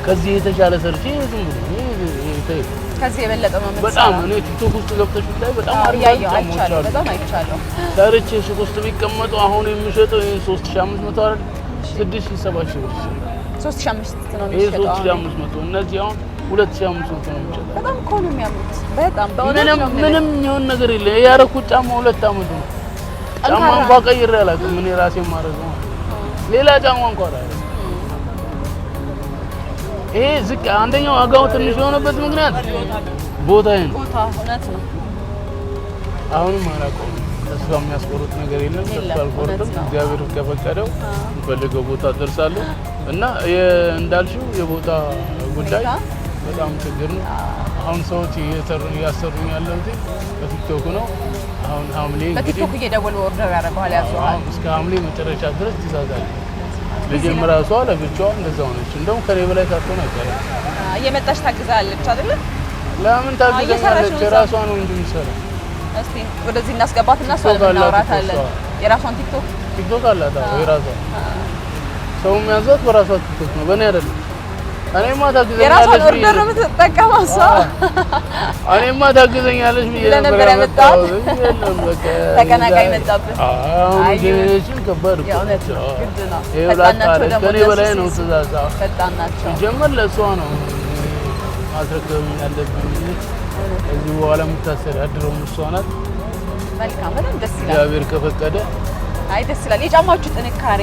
ከዚህ የተሻለ ሰርቼ ዝም ብሎ ይሄ ከዚህ የበለጠ ነው። በጣም እኔ ቲክቶክ ውስጥ ገብተሽ ላይ በጣም አይቻለሁ፣ በጣም አይቻለሁ። ሰርቼ ሱቅ ውስጥ ቢቀመጡ አሁን የሚሸጠው ይሄ 3500 አይደል? 6000 ብር 3500 ነው ይሄ የሚሸጠው። 3500 እነዚህ አሁን 2500 ነው የሚሸጠው። በጣም እኮ ነው የሚያምሩት። በጣም በእውነት ምንም የሆነ ነገር የለ። ያረኩት ጫማ 2 አመት ነው። ጫማ እንኳን ቀይሬ አላውቅም። እኔ ራሴ ማረግ ነው። ሌላ ጫማ እንኳን አለ። ይሄ ዝቅ አንደኛው ዋጋው ትንሽ የሆነበት ምክንያት ቦታዬ ነው። ቦታ እውነት ነው። አሁንም አላውቀውም። ተስፋ የሚያስቆርጥ ነገር የለም። ተስፋ አልቆርጥም። እግዚአብሔር ከፈቀደው የምፈልገው ቦታ ደርሳለሁ እና እንዳልሽው የቦታ ጉዳይ በጣም ችግር ነው። አሁን ሰዎች እያሰሩኝ ያለሁት በቲክቶክ ነው። አሁን ሐምሌ እንግዲህ በቲክቶክ እየደወሉ ኦርደር ያደርጋል ያዙሃል። እስከ ሐምሌ መጨረሻ ድረስ ትይዛዛለች። ለጀመራ ሰው ለብቻዋ እንደዛው ነች። እንደውም ከኔ በላይ ሳትሆን አይቀርም። እየመጣች ታግዛለች አይደል? ለምን ታግዛለች? ራሷ ነው እንጂ የምትሰራው። እስቲ ወደዚህ እናስገባትና እሷ እናወራታለን። የራሷን ቲክቶክ አላት። የራሷ ሰው የሚያዛት በራሷ ቲክቶክ ነው፣ በእኔ አይደለም። እኔማ ታግዘኛለች። የራሷን ኦርደር ነው የምትጠቀመው እሷ። እኔማ ታግዘኛለች ብዬ ነበር ያመጣው። ተቀናቃኝ መጣብህ። ግን ከባድ ነው። የእውነት ነው። ግድ ነው። ከኔ በላይ ነው ትእዛዝ። ፈጣን ናቸው። ሲጀመር ለእሷ ነው ማስረከብ ያለብኝ። እዚህ በኋላ የምታስተዳድረው እሷ ናት። መልካም፣ በጣም ደስ ይላል። እግዚአብሔር ከፈቀደ አይ ደስ ይላል። የጫማዎቹ ጥንካሬ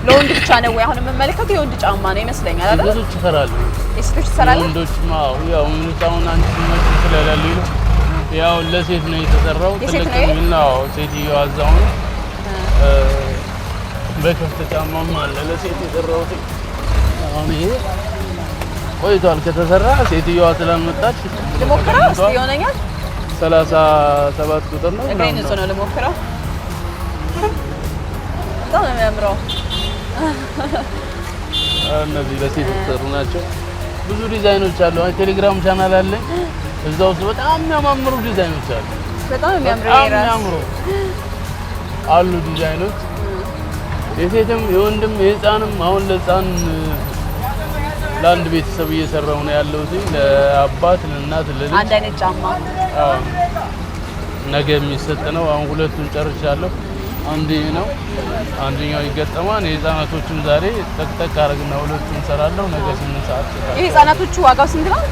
ለወንድ ብቻ ነው ወይ? አሁን የምመለከተው የወንድ ጫማ ነው ይመስለኛል አይደል? ሴቶች ይሰራሉ። የሴቶች ይሰራሉ። ወንዶች ያው ምንጣውን አንቺ ማለት ስለሌለ ነው። ያው ለሴት ነው የተሰራው። ትልቅና ሴትየዋ እዛው ነው። በከፍተ ጫማም አለ ለሴት የተሰራው። አሁን ይሄ ቆይቷል ከተሰራ። ሴትየዋ ስላልመጣች ልሞክረው እስቲ ይሆነኛል። 37 ቁጥር ነው። እግሬን እሱ ነው ልሞክረው። በጣም ነው የሚያምረው። እነዚህ ለሴት የተሰሩ ናቸው። ብዙ ዲዛይኖች አሉ። ቴሌግራም ቻናል አለኝ። እዛ ውስጥ በጣም የሚያማምሩ ዲዛይኖች አሉ። በጣም የሚያምሩ አሉ ዲዛይኖች። የሴትም የወንድም የህፃንም አሁን ለህፃን ለአንድ ቤተሰብ እየሰራው ነው ያለሁት ለአባት ለእናት ለልጅ አንድ አይነት ጫማ ነገ የሚሰጥ ነው። አሁን ሁለቱን ጨርሻለሁ። አንዴ ነው አንደኛው ይገጠማል። የህፃናቶቹን ዛሬ ጠቅጠቅ አረግና ሁለቱን እንሰራለሁ። ነገ 8 ሰዓት ይሰጣል። የህፃናቶቹ ዋጋው ስንት ነው?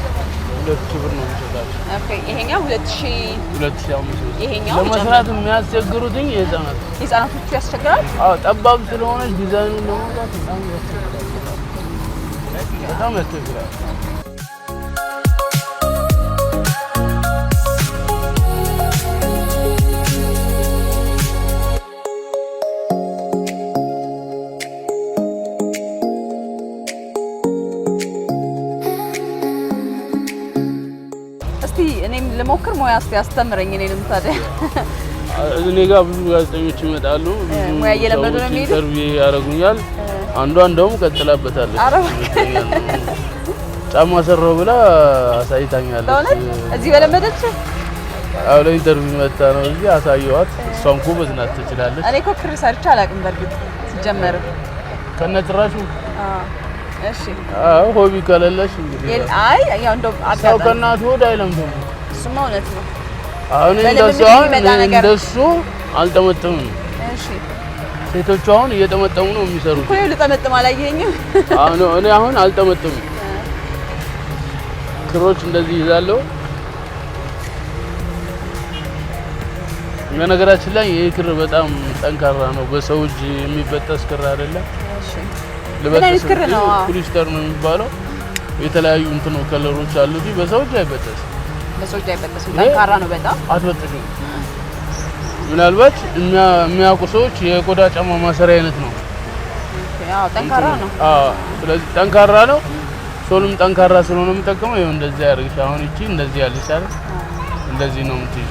2000 ብር ነው የሚሰጣቸው። ኦኬ ይሄኛው 2500 ይሄኛው ለመስራት የሚያስቸግሩት የህፃናቶቹ ያስቸግራል። አዎ ጠባብ ስለሆነ ዲዛይኑን ለማውጣት በጣም ያስቸግራል። በጣም ያስቸግራል። እኔም ልሞክር ሙያ እስቲ አስተምረኝ። እኔንም ታዲያ እኔ ጋር ብዙ ጋዜጠኞች ይመጣሉ። ሙያ እየለመዱ ነው የሚሄዱት። ኢንተርቪው ያደርጉኛል። አንዷ እንደውም ቀጥላበታለች። ጫማ ሰራው ብላ አሳይታኛለች። እዚህ በለመደች አዎ ለኢንተርቪው መጣ ነው እዚህ አሳየዋት። እሷም ጎበዝ ናት ትችላለች። እኔ እኮ ክር ሰርቼ አላውቅም በርግጥ ሲጀመር ከነጭራሹ እሺ ሆቢ ከሌለሽ እንግዲህ አይ ያው እንደው ሰው ከእናቱ ወደ አይለምድም። እሱማ እውነት ነው። አሁን እንደሱ አልጠመጥምም። እሺ ሴቶቹ አሁን እየጠመጠሙ ነው የሚሰሩት። እኮ ልጠመጥም አላየኸኝም? እኔ አሁን አልጠመጥምም። ክሮች እንደዚህ ይዛለሁ። በነገራችን ላይ ይሄ ክር በጣም ጠንካራ ነው። በሰው እጅ የሚበጠስ ክር አይደለም። እሺ ምን አይነት ክር ነው? ፖሊስተር ነው የሚባለው። የተለያዩ እንትኑ ከለሮች አሉት። በሰው እጅ አይበጠስም። በሰው እጅ አይበጠስም። ጠንካራ ነው በጣም አትበጥሽም። ምናልባት የሚያውቁ ሰዎች የቆዳ ጫማ ማሰሪያ አይነት ነው። ያው ጠንካራ ነው። ስለዚህ ጠንካራ ነው። ሶሉም ጠንካራ ስለሆነ የምጠቀመው ይሄው እንደዚህ ያርግሽ። አሁን እቺ እንደዚህ ያለች አይደል? እንደዚህ ነው የምትይዥ።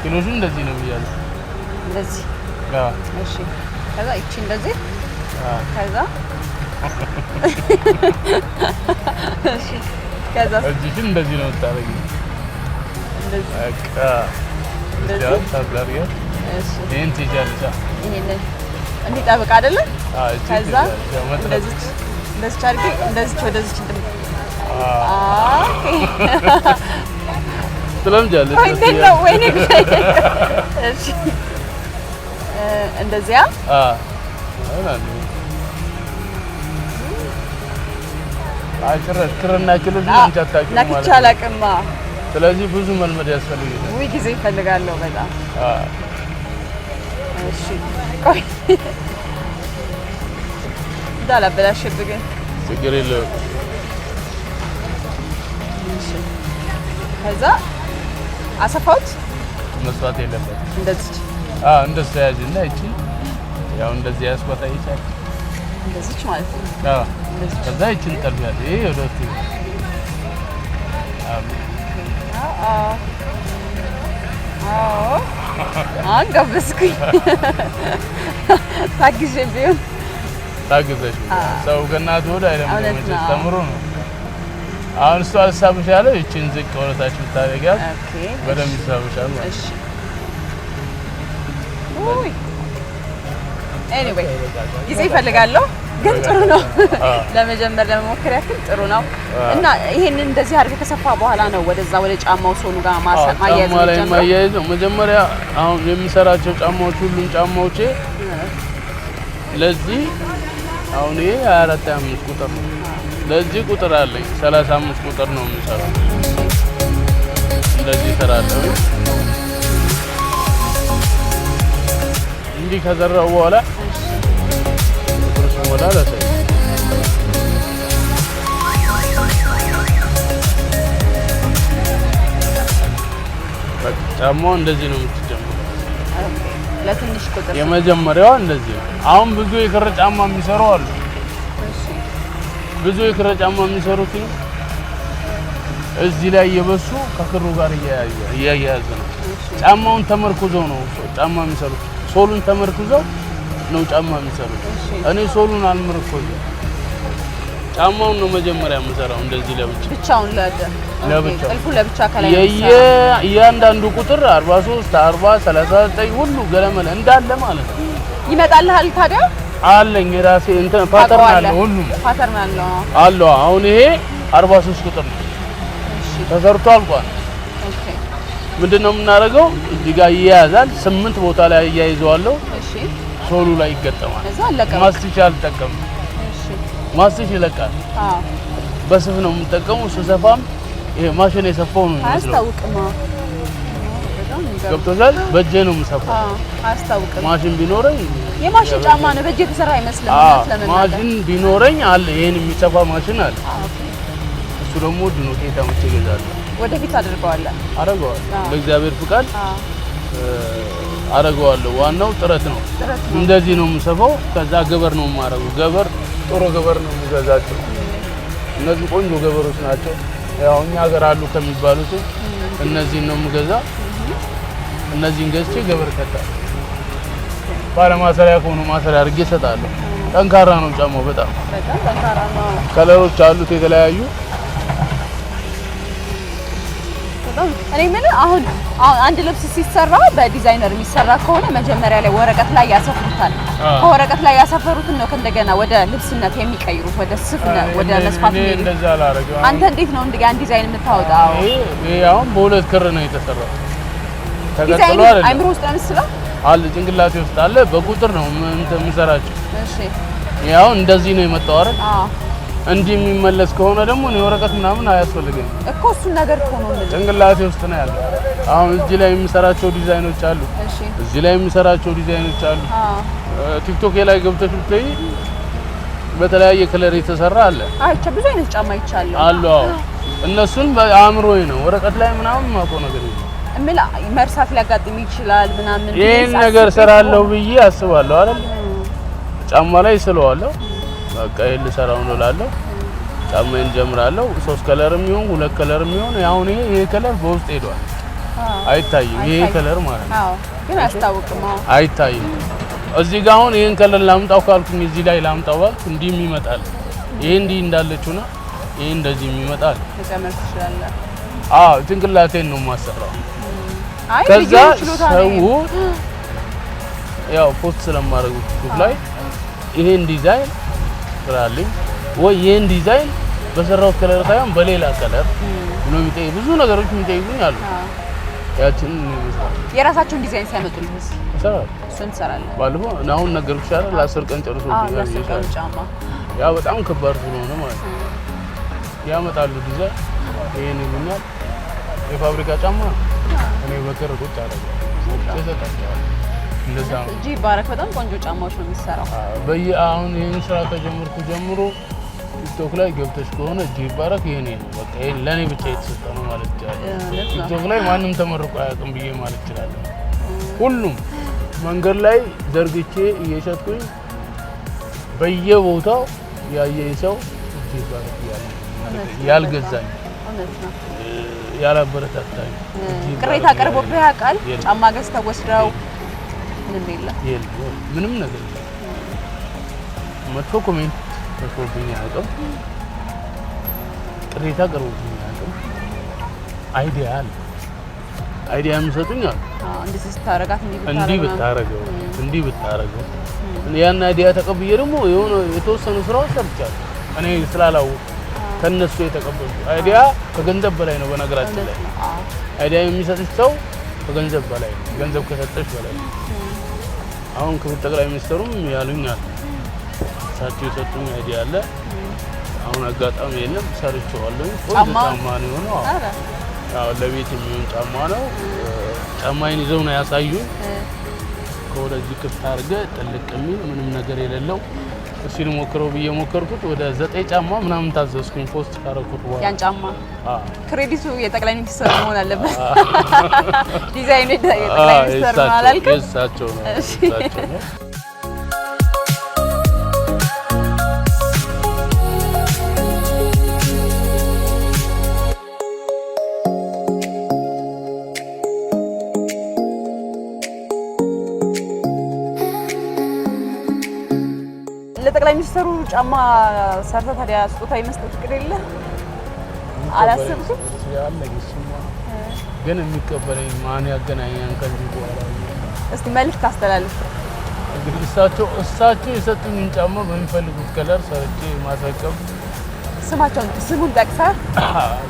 ኪሎሹ እንደዚህ ነው የሚያለው። እንደዚህ እሺ። ከዛ እቺ እንደዚህ ከዛ እሺ ከዛ እዚህ እንደዚህ ነው የምታረጊው። እንደዚህ በቃ እንደዚህ ታብላሪያ። እሺ ይሄን ትይዣለሽ። ይሄንን እንዲጠብቅ አይደለ? ከዛ እንደዚህ እንደዚህ አድርጌ እንደዚህ ወደዚህ እንትን ትለምጃለሽ። ወይኔ እሺ እንደዚያ ክርና ክልል አንቺ አታውቂም ማለት ነው። ነክቼ አላውቅም። ስለዚህ ብዙ መልመድ ያስፈልጋል። ውይ ጊዜ ይፈልጋለሁ በጣም። እሺ ቆይ እንዳላበላሽብህ ግን ችግር የለውም። እሺ ከዛ አሰፋውት መስፋት የለበትም። እንደዚህ እንደዚህ ያዥና እቺ ያው እንደዚህ ያስቆጣ ይቻላል። እንደዚህ ማለት ነው። እንደዚህ ከዛ እቺን ጠልያለሽ። ይሄ ወደት አንገበስኩኝ። ታግዤ ቢሆን ታግዘሽ ሰው ከእናቱ ወደ አይደለም ተምሮ ነው። አሁን እሱ አሳብሽ ያለው እቺን ዝቅ ወደታች ብታደርጊያት በደንብ ይሳብሻል ማለት ነው። ኡይ ኤኒዌይ ጊዜ ይፈልጋለሁ ግን ጥሩ ነው። ለመጀመር ለመሞከር ያክል ጥሩ ነው። እና ይሄንን እንደዚህ አድርገህ ከሰፋ በኋላ ነው ወደዛ ወደ ጫማው ሶሉ ጋር ማያያዝ ነው። መጀመሪያ አሁን የሚሰራቸው ጫማዎች ሁሉም ጫማዎቼ ለዚህ አሁን ይሄ 24 25 ቁጥር ነው። ለዚህ ቁጥር አለኝ 35 ቁጥር ነው የሚሰራው። እንደዚህ እሰራለሁ። እንዲህ ከዘራው በኋላ ወላ ለሰይ ጫማው እንደዚህ ነው የምትጀምረው። ለትንሽ ቁጥር የመጀመሪያው እንደዚህ ነው። አሁን ብዙ የክር ጫማ የሚሰሩ አሉ። ብዙ የክር ጫማ የሚሰሩት እዚህ ላይ የበሱ ከክሩ ጋር እያያያዘ ነው። ጫማውን ተመርኩዘው ነው ጫማ የሚሰሩት። ሶሉን ተመርኩዘው ነው ጫማ የሚሰሩት። እኔ ሶሉን አልመረኮዘም። ጫማውን ነው መጀመሪያ የምሰራው እንደዚህ ለብቻ ብቻውን ለብቻ ጥልፉ ለብቻ ከላይ እያንዳንዱ ቁጥር 43 40 39 ሁሉ ገለመለ እንዳለ ማለት ነው። ይመጣልሃል ታዲያ? አለኝ ራሴ እንትን ፓተርን አለ ሁሉም ፓተርን አለ። አሁን ይሄ 43 ቁጥር ነው። እሺ ተሰርቶ አልቋል። ኦኬ ምንድነው የምናደርገው? እዚህ ጋር ይያዛል። 8 ቦታ ላይ ያያይዘዋለሁ። እሺ ሶሉ ላይ ይገጠማል። ማስቲሽ አልጠቀምም። እሺ ማስቲሽ ይለቃል። በስፍ ነው የምጠቀመው። ስሰፋም ይሄ ማሽን የሰፋው ነው የሚመስለው። ገብቶሻል? በእጄ ነው የምሰፋው። አስታውቅም። ማሽን ቢኖረኝ የማሽን ጫማ ነው፣ በእጄ የተሰራ አይመስልም። ማሽን ቢኖረኝ አለ፣ ይሄን የሚሰፋ ማሽን አለ። እሱ ደግሞ ድኖ ኬታ መቼ እገዛለሁ። ወደፊት አደርገዋለሁ። በእግዚአብሔር ፍቃድ አደርገዋለሁ። ዋናው ጥረት ነው። እንደዚህ ነው የምሰፋው። ከዛ ገበር ነው የማደርገው። ገበር ጥሩ ገበር ነው የምገዛቸው። እነዚህ ቆንጆ ገበሮች ናቸው። ያው እኛ ሀገር አሉ ከሚባሉት እነዚህን ነው የምገዛ። እነዚህን ገዝቼ ገበር ከታለሁ። ባለ ማሰሪያ ከሆኑ ማሰሪያ አድርጌ እሰጣለሁ። ጠንካራ ነው ጫማው፣ በጣም ጠንካራ ነው። ከለሮች አሉት የተለያዩ። እኔ የምልህ አሁን አንድ ልብስ ሲሰራ በዲዛይነር የሚሰራ ከሆነ መጀመሪያ ላይ ወረቀት ላይ ያሰፍሩታል። ከወረቀት ላይ ያሰፈሩትን ነው እንደገና ወደ ልብስነት የሚቀይሩት፣ ወደ ስፍነት፣ ወደ መስፋት ነው። እንደዛ አላረገው። አንተ እንዴት ነው ያን ዲዛይን የምታወጣው? ይሄ አሁን በሁለት ክር ነው የተሰራው። ተገጥሎ አይደል? አይምሮ ውስጥ ነው አለ፣ ጭንቅላቴ ውስጥ አለ። በቁጥር ነው የምሰራቸው። እሺ ያው እንደዚህ ነው የመጣው አይደል? እንዲህ የሚመለስ ከሆነ ደግሞ ነው ወረቀት ምናምን አያስፈልግም እኮ። እሱን ነገር እኮ ነው ጭንቅላቴ ውስጥ ነው ያለው። አሁን እዚህ ላይ የሚሰራቸው ዲዛይኖች አሉ። እሺ እዚህ ላይ የሚሰራቸው ዲዛይኖች አሉ። ቲክቶክ ላይ ገብተሽ ብትይ በተለያየ ከለር የተሰራ አለ። አይቼ ብዙ አይነት ጫማ ይቻላል አሉ። እነሱን በአእምሮዬ ነው ወረቀት ላይ ምናምን ማውቀው ነገር የለም። እምላ መርሳት ሊያጋጥም ይችላል ምናምን። ይሄን ነገር ሰራለሁ ብዬ አስባለሁ አይደል? ጫማ ላይ ስለዋለሁ በቃ ይሄን ልሰራው ነው እላለሁ። ጫማዬን ጀምራለሁ። 3 ከለርም ይሁን 2 ከለርም ይሁን አሁን ይሄ ከለር በውስጥ ሄዷል። አይታይም ይሄ ከለር ማለት ነው። አዎ ግን አያስታውቅም። አይታይም። እዚህ ጋር አሁን ይሄን ከለር ላምጣው ካልኩኝ እዚህ ላይ ላምጣው ካልኩ እንዲህ ይመጣል። ይሄ እንዲህ እንዳለችውና ይሄ እንደዚህ ይመጣል። ተጨመር ትችላለህ። ጭንቅላቴን ነው የማሰራው። ከዛ ሰው ያው ፖስት ስለማደርግ ዩቲዩብ ላይ ይሄን ዲዛይን ስራልኝ ወይ ይሄን ዲዛይን በሰራው ከለር ሳይሆን በሌላ ከለር ብሎ የሚጠይቁ ብዙ ነገሮች የሚጠይቁኝ አሉ። ያችን የራሳቸውን ዲዛይን ሲያመጡልኝ እሱን ትሰራለህ። ባለፈው አሁን ነገርኩሽ አይደል? ለ10 ቀን ጨርሶ ጫማ ያ በጣም ከባድ ስለሆነ ማለት ነው ያመጣሉ ዲዛይን። ይሄን ይሉኛል የፋብሪካ ጫማ እኔ በክር ቁጭ አደረገው እንደዛ ነው። እጂ ባረክ በጣም ቆንጆ ጫማዎች ነው የሚሰራው። አሁን ይሄን ስራ ከጀመርኩ ጀምሮ ቲክቶክ ላይ ገብተሽ ከሆነ እጂ ባረክ ይሄኔ ነው በቃ ይሄ ለኔ ብቻ የተሰጠ ነው ማለት ይችላል። ቲክቶክ ላይ ማንም ተመርቆ አያውቅም ብዬ ማለት ይችላል። ሁሉም መንገድ ላይ ዘርግቼ እየሸጥኩኝ በየቦታው ያየኝ ሰው እጂ ባረክ ያልገዛኝ ያላበረታታኝ ቅሬታ ቀርቦብህ ያውቃል? ጫማ ገዝተው ወስደው ምንም ነገር መጥፎ ኮሜንት ተጽፎብኝ አያውቅም። ቅሬታ ቀርቦብኝ አያውቅም። አይዲያ የሚሰጡኝ አሉ። እንዲህ ብታረገው ያን አይዲያ ተቀብዬ ደግሞ የሆነ የተወሰኑ ስራዎች ሰርቻለሁ እኔ ስላላወቅሁ ከነሱ የተቀበሉ አይዲያ ከገንዘብ በላይ ነው። በነገራችን ላይ አይዲያ የሚሰጥሽ ሰው ከገንዘብ በላይ ነው። ገንዘብ ከሰጠሽ በላይ ነው። አሁን ክቡር ጠቅላይ ሚኒስትሩም ያሉኛል እሳቸው የሰጡኝ አይዲያ አለ። አሁን አጋጣሚ የለም ሰርቼዋለሁ። ቆንጆ ጫማ ነው የሆነው። አዎ ለቤት የሚሆን ጫማ ነው። ጫማዬን ይዘው ነው ያሳዩኝ። ከወደዚህ ክፍት አድርገህ ጥልቅ የሚል ምንም ነገር የሌለው እስኪ ልሞክረው ብዬ ሞከርኩት። ወደ 9 ጫማ ምናምን ታዘዝኩኝ ፖስት ካረኩት በኋላ። ያን ጫማ ክሬዲቱ የጠቅላይ ሚኒስትር መሆን አለበት። ዲዛይኑ የጠቅላይ ሚኒስትር ነው አላልክም? እሳቸው ነው። ለጠቅላይ ሚኒስትሩ ጫማ ሰርተ ታዲያ ስጦታ የመስጠት እቅድ የለ? አላሰብኩም። ግን የሚቀበለኝ ማን ያገናኛን ከዚህ በኋላ? እስቲ መልዕክት አስተላልፍ። እንግዲህ እሳቸው የሰጡኝን ጫማ በሚፈልጉት ከለር ሰርቼ ማስረከብ። ስሙን ጠቅሰህ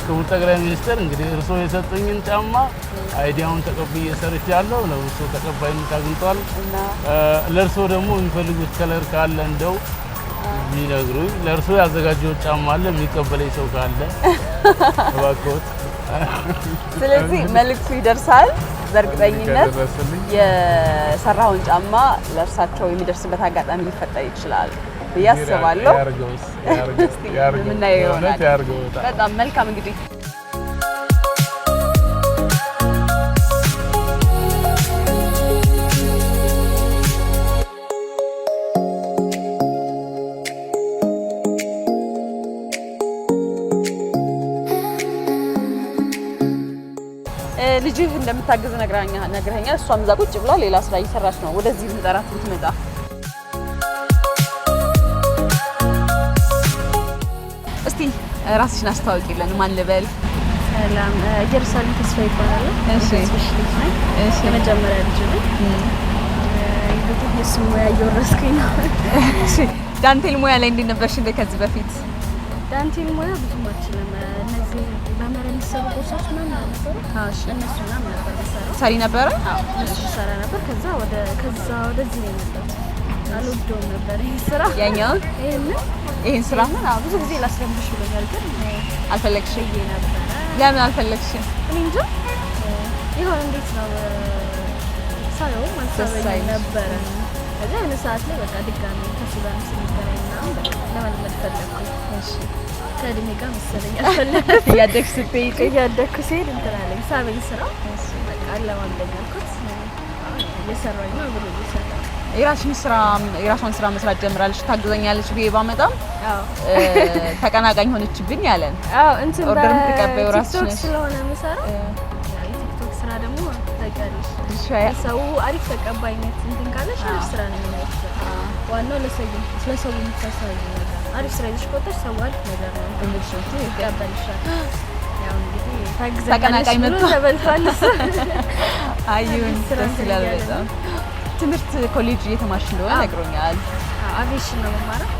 ክቡር ጠቅላይ ሚኒስትር እንግዲህ እርስዎ የሰጡኝን ጫማ አይዲያውን ተቀብዬ ሰርቻለሁ ነው። እርስዎ ተቀባይነት አግኝቷል። ለእርስዎ ደግሞ የሚፈልጉት ከለር ካለ እንደው ቢነግሩኝ። ለእርስዎ ያዘጋጀው ጫማ አለ የሚቀበለኝ ሰው ካለ እባክዎት። ስለዚህ መልዕክቱ ይደርሳል። በእርግጠኝነት የሰራውን ጫማ ለእርሳቸው የሚደርስበት አጋጣሚ ሊፈጠር ይችላል ብዬ አስባለሁ። የምናየው ይሆናል። በጣም መልካም እንግዲህ ልጅህ እንደምታግዝ ነግረኸኛል። እሷም እዛ ቁጭ ብላ ሌላ ስራ እየሰራች ነው። ወደዚህ ልንጠራት ብትመጣ እስቲ ራስሽን አስተዋውቂልን። ማን ልበል? ሰላም፣ ኢየሩሳሌም ተስፋ ይባላል። እሺ፣ እሺ። የመጀመሪያ ልጅ ነኝ። እንግዲህ የእሱን ሙያ እየወረስኩኝ ነው። እሺ። ዳንቴል ሙያ ላይ እንዴት ነበርሽ ከዚህ በፊት? ዳንቴል ሙያ ብዙም አልችልም። እነዚህ በመረብ የሚሰሩ ቦርሳዎች ምናምን ነበሩ። እነሱ ምናምን ነበር የምሰራው። ሰሪ ነበረ? አዎ፣ እነሱ ሰራ ነበር። ከዛ ወደዚህ ነው የመጣሁት። አልወደውም ነበር ይሄን ስራ። ያኛውን ይሄን ስራ ምን ብዙ ጊዜ ላስለምድሽ ብሎኛል፣ ግን አልፈለግሽም? ነበር። ለምን አልፈለግሽም? እኔ እንጃ ይሆን እንዴት ነው ሳየው ማንሳበኝ ነበረ። ከዛ የሆነ ሰዓት ላይ በቃ ድጋሚ ከሱ ጋር ስንገናኝ ምናምን በቃ ለመልመድ ፈለግኩኝ። እሺ ከእድሜ ጋር መሰለኝ አልፈለግኩት። እያደግኩ ስሄድ እንትን አለኝ ሳበኝ ስራ። በቃ አለማምደኝ አልኩት። እየሰራኝ ነው ብሎ እየሰራ የራሷን ስራ መስራት ጀምራለች። ታግዘኛለች ብዬ ባመጣም ተቀናቃኝ ሆነችብኝ ያለን። አዎ እንትን ኦርደር የምትቀበይው ራስሽ ነሽ ስለሆነ የምሰራው። የቲክቶክ ስራ ደግሞ ታውቂያለሽ፣ ሰው አሪፍ ተቀባይነት እንትን ካለሽ አሪፍ ስራ ነው የሚሆነው። ዋናው ለሰው የምታሳይ ነገር አሪፍ ስራ ይዘሽ ከወጣሽ ሰው አሪፍ ነገር ነው ትንሽ ይቀበልሻል። ያው እንግዲህ ተቀናቃኝ መጥቶ ተበልቷል። አይሁን ደስ ይላል በጣም። ትምህርት ኮሌጅ እየተማርሽ እንደሆነ ነግሮኛል። አቪዬሽን ነው የምማረው።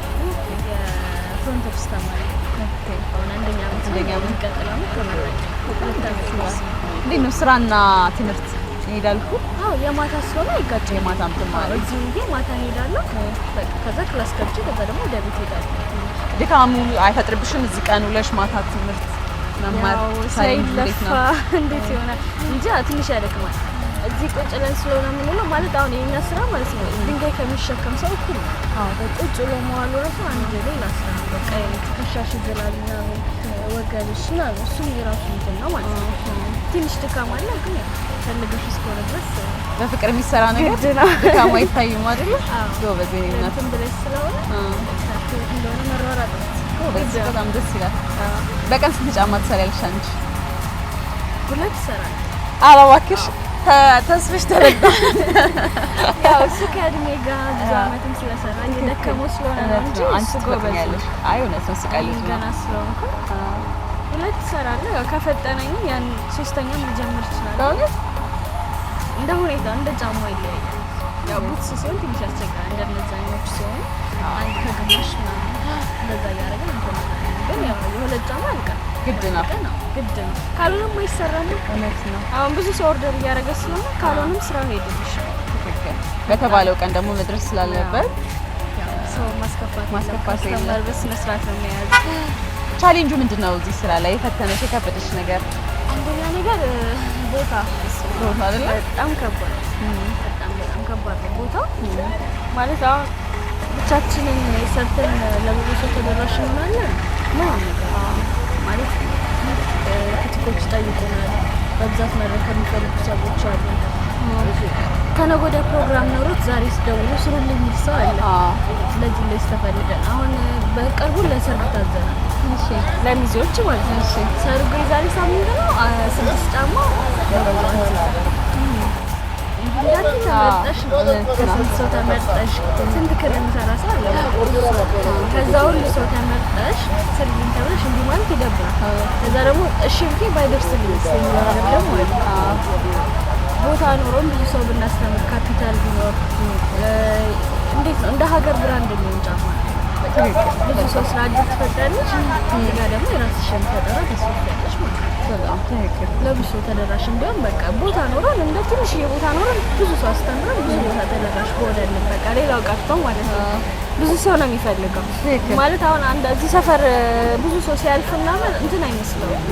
የፍሮንት ኦፊስ ተማሪ ነኝ። አሁን አንደኛ ዓመት ይቀጥላል። እንዴት ነው ስራና ትምህርት ይሄዳል? አዎ የማታ ስለሆነ አይጋጭም። የማታም ትማሪ? እዚህ እንጂ ማታ እሄዳለሁ። ከዛ ክላስ ገብቼ ከዛ ደግሞ ወደ ቤት እሄዳለሁ። ድካሙ አይፈጥርብሽም? እዚህ ቀን ውለሽ ማታ ትምህርት መማር ሳይለፋ እንዴት ይሆናል እንጂ ትንሽ ያደክማል። እዚህ ቁጭ ብለን ስለሆነ የምንውለው ማለት አሁን የኛ ስራ ማለት ነው ድንጋይ ከሚሸከም ሰው እኩል ነው። ቁጭ ብሎ መዋሉ ራሱ አንድ ሌላ ስራ ነው። በቃ ትከሻሽ ይዝላል ምናምን ወገብሽ ምናምን እሱም የራሱ እንትን ነው ማለት ነው። ትንሽ ድካም አለ፣ ግን ፈልገሽ እስከሆነ ድረስ በፍቅር የሚሰራ ነገር ድካሙ አይታይም አይደል? ጎበዝ እናትም ብለሽ ስለሆነ እንደሆነ መሯሯጥ በጣም ደስ ይላል። በቀን ስንት ጫማ ትሰሪያለሽ አንቺ? 2 እሰራለሁ። ኧረ እባክሽ ተስፍሽ ተረዳ። ያው እሱ ከእድሜ ጋር ብዙ ዓመትም ስለሰራ እየደከመው ስለሆነ ነው እንጂ አንቺ ጎበዝ። አይ እውነት ነው። ስቃልሽ ገና ስለሆንኩ 2 እሰራለሁ። ያው ከፈጠነኝ ያን 3ኛም ልጀምር እችላለሁ። እንደ ሁኔታ እንደ ጫማው ይለያያል። ያው ቡትስ ሲሆን ትንሽ ያስቸግራል። እንደነዛኞቹ ሲሆን አንድ ከግማሽ ምናምን እንደዛ እያደረግን እንትን ግን ያው የሁለት ጫማ አልቀር ግድ ነው። ካልሆነም አይሰራም። እውነት ነው። አሁን ብዙ ሰው ኦርደር እያደረገ ስለሆነ ካልሆነም ስራ ሄድልሽ በተባለው ቀን ደግሞ መድረስ ስላለበት ሰው ማስከፋት ስለማር በስነ ስርዓት ነው የሚያዝ። ቻሌንጁ ምንድነው እዚህ ስራ ላይ የፈተነሽ የከበደሽ ነገር? አንደኛ ነገር ቦታ አይደለ? በጣም ከባድ በጣም ከባድ ነው ቦታው ማለት አሁን ብቻችንን ሰርተን ለብዙ ሰው ተደራሽ እንሆናለን ነው ማለት ክቲኮች ጠይቁናል። በብዛት መረከብ የሚፈልጉ ሰዎች አሉ። ከነገ ወዲያ ፕሮግራም ኖሮት ዛሬ ሲደውሉ ስሩልኝ የሚል ሰው አለ። ለዚህ ተፈልገን አሁን በቅርቡ ለሰርግ ታዘናል። ለሚዜዎች ማለት ነው። ሰርጉ የዛሬ ሳምንት ነው። 6 ጫማ ተመርጠሽ ከስንት ሰው ተመርጠሽ ስንት ክር የሚሰራ ሰው አለ። ከዛ ሁሉ ሰው ተመርጠሽ ስልኝ ተብለሽ እንዲህ ማለት ይደብራል። ከዛ ደግሞ እሺ ብዬ ባይደርስልኝ ነገር ደግሞ ቦታ ኖሮም ብዙ ሰው ብናስተምር ካፒታል ቢኖር ማለት ነው። እንደ ሀገር ብራንድ ነው ጫማ። ብዙ ሰው ስራ እድል ትፈጥራለች። እዚጋ ደግሞ የራስሽን ፈጠራ ታስፈልጋለች ማለት ነው። በጣም ትክክል። ለብዙ ሰው ተደራሽ እንዲሆን በቃ ቦታ ኖሮን እንደ ትንሽዬ ቦታ ኖሮን ብዙ ሰው አስተምረን ብዙ ቦታ ተደራሽ በሆነልን በቃ ሌላው ቀርቶ ማለት ነው። ብዙ ሰው ነው የሚፈልገው ማለት አሁን አንድ እዚህ ሰፈር ብዙ ሰው ሲያልፍ ምናምን እንትን አይመስለውም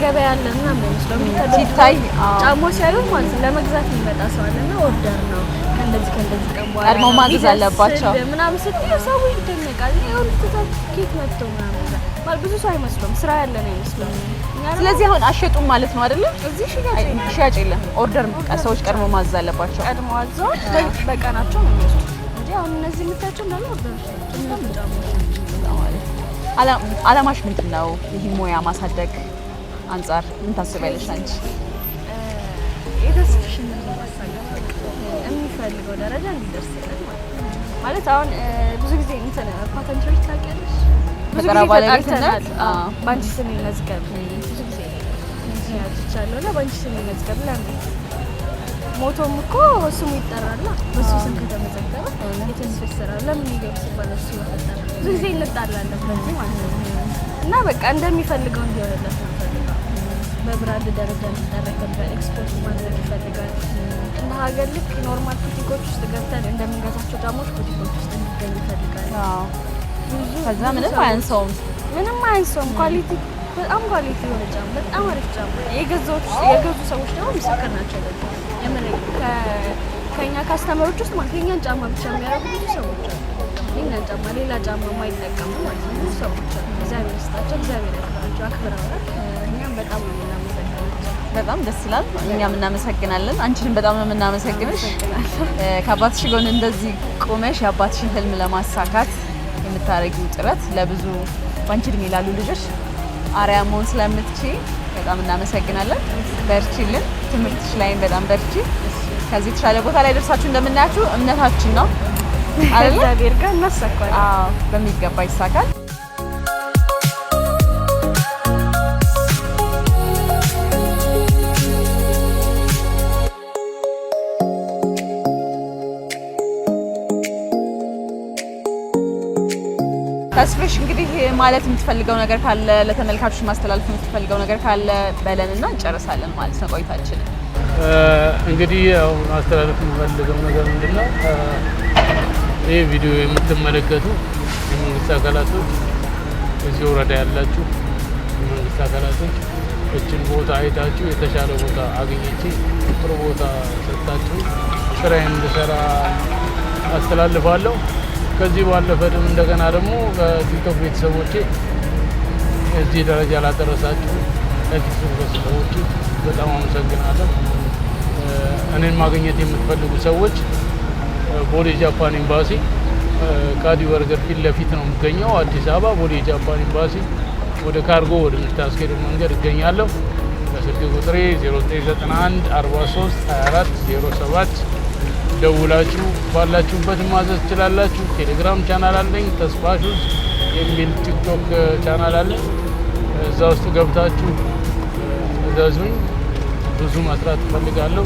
ገበያ ያለ ምናምን አይመስለውም። ሲታይ ጫማ ሲያዩ ማለት ለመግዛት የሚመጣ ሰው አለና ኦርደር ነው ከእንደዚህ ቀንቧል ቀድሞ ማዘዝ አለባቸው ምናምን ስትይ ሰው ይደነቃል። ይኸው ኬክ መጥቶ ምናምን ማለት ብዙ ሰው አይመስለውም ስራ ያለ ነው አይመስለውም። ስለዚህ አሁን አሸጡም ማለት ነው አይደለም? እዚህ ሽያጭ የለም። ኦርደር ሰዎች ቀድሞ ማዘዝ አለባቸው። ቀድሞ አዘው በቀናቸው ነው የሚወስዱት እንጂ አሁን እነዚህ የምታያቸው እንዳለ ኦርደር አላማሽ ምንድን ነው? ይህ ሙያ ማሳደግ አንጻር ምን ታስቢያለሽ አንቺ? የተስፍሽን የሚፈልገው ደረጃ እንዲደርስ ማለት አሁን ብዙ ጊዜ እንትን ፓተንቶች ታውቂያለሽ? ብዙ ጊዜ ተጣልተናል። ባንቺ ስም ይመዝገብ ብዙ ጊዜ ያዝቻለሁ እና ባንቺ ስም ይመዝገብ ለምን ሞቶም እኮ ስሙ ይጠራል። በሱ ስም ከተመዘገበ የተስፍሽ ስራ ለምን ይገብ ሲባል እሱ ይፈጠራል። ብዙ ጊዜ እንጣላለን በዚህ ማለት ነው እና በቃ እንደሚፈልገው እንዲሆንለት ነው ፈልጋለሁ። በብራንድ ደረጃ እንዲጠረከም በኤክስፖርት ማድረግ ይፈልጋል። እንደ ሀገር ልክ ኖርማል ቡቲኮች ውስጥ ገብተን እንደምንገዛቸው ጫማዎች ቡቲኮች ውስጥ እንዲገኝ ይፈልጋል። ከዛ ምንም አያንሰውም። ኳሊቲ በጣም ኳሊቲ የሆነ ጫማ በጣም አሪፍ ጫማ የገዙ ሰዎች ደግሞ ምስክር ናቸው። የምን ከኛ ካስተመሮች ውስጥ ማለት የኛን ጫማ ብቻ የሚያደርጉ ብዙ ሰዎች አሉ። የኛን ጫማ ሌላ ጫማ የማይጠቀሙ ማለት ነው ብዙ ሰዎች አሉ። እግዚአብሔር ይስጣቸው፣ እግዚአብሔር ያክብራቸው፣ አክብረውናል። እኛም በጣም ነው የምናመሰግናቸው። በጣም ደስ ይላል። እኛም እናመሰግናለን። አንቺንም በጣም ነው የምናመሰግንሽ። ከአባትሽ ጎን እንደዚህ ቆመሽ የአባትሽን ህልም ለማሳካት የምታደርጊው ጥረት ለብዙ ባንቺ እድሜ ላሉ ልጆች አርአያ መሆን ስለምትችይ በጣም እናመሰግናለን። በርቺልን። ትምህርትሽ ላይም በጣም በርቺ። ከዚህ የተሻለ ቦታ ላይ ደርሳችሁ እንደምናያችሁ እምነታችን ነው አይደል? እግዚአብሔር ጋር እናሳካለን። አዎ በሚገባ ይሳካል። ተስፍሽ እንግዲህ ማለት የምትፈልገው ነገር ካለ ለተመልካቾች ማስተላለፍ የምትፈልገው ነገር ካለ በለንና እንጨርሳለን ማለት ነው ቆይታችንን። እንግዲህ ያው ማስተላለፍ የምፈልገው ነገር ምንድነው? ይህ ቪዲዮ የምትመለከቱ የመንግስት አካላቶች፣ እዚህ ወረዳ ያላችሁ የመንግስት አካላቶች እችን ቦታ አይታችሁ የተሻለ ቦታ አግኝቼ ጥሩ ቦታ ሰጣችሁ ስራዬን እንድሰራ አስተላልፋለሁ። ከዚህ ባለፈ እንደገና ደግሞ ከቲክቶክ ቤተሰቦቼ እዚህ ደረጃ ላደረሳችሁ ለቲክቶክ ቤተሰቦቼ በጣም አመሰግናለሁ። እኔን ማግኘት የምትፈልጉ ሰዎች ቦሌ ጃፓን ኤምባሲ ካዲ በርገር ፊት ለፊት ነው የምገኘው፣ አዲስ አበባ ቦሌ ጃፓን ኤምባሲ ወደ ካርጎ ወደ ምታስኬደው መንገድ እገኛለሁ። በስልክ ቁጥሬ 0991 43 24 07 ደውላችሁ ባላችሁበት ማዘዝ ትችላላችሁ። ቴሌግራም ቻናል አለኝ፣ ተስፋ ሹዝ የሚል ቲክቶክ ቻናል አለኝ። እዛ ውስጥ ገብታችሁ እዘዙኝ። ብዙ መስራት እፈልጋለሁ፣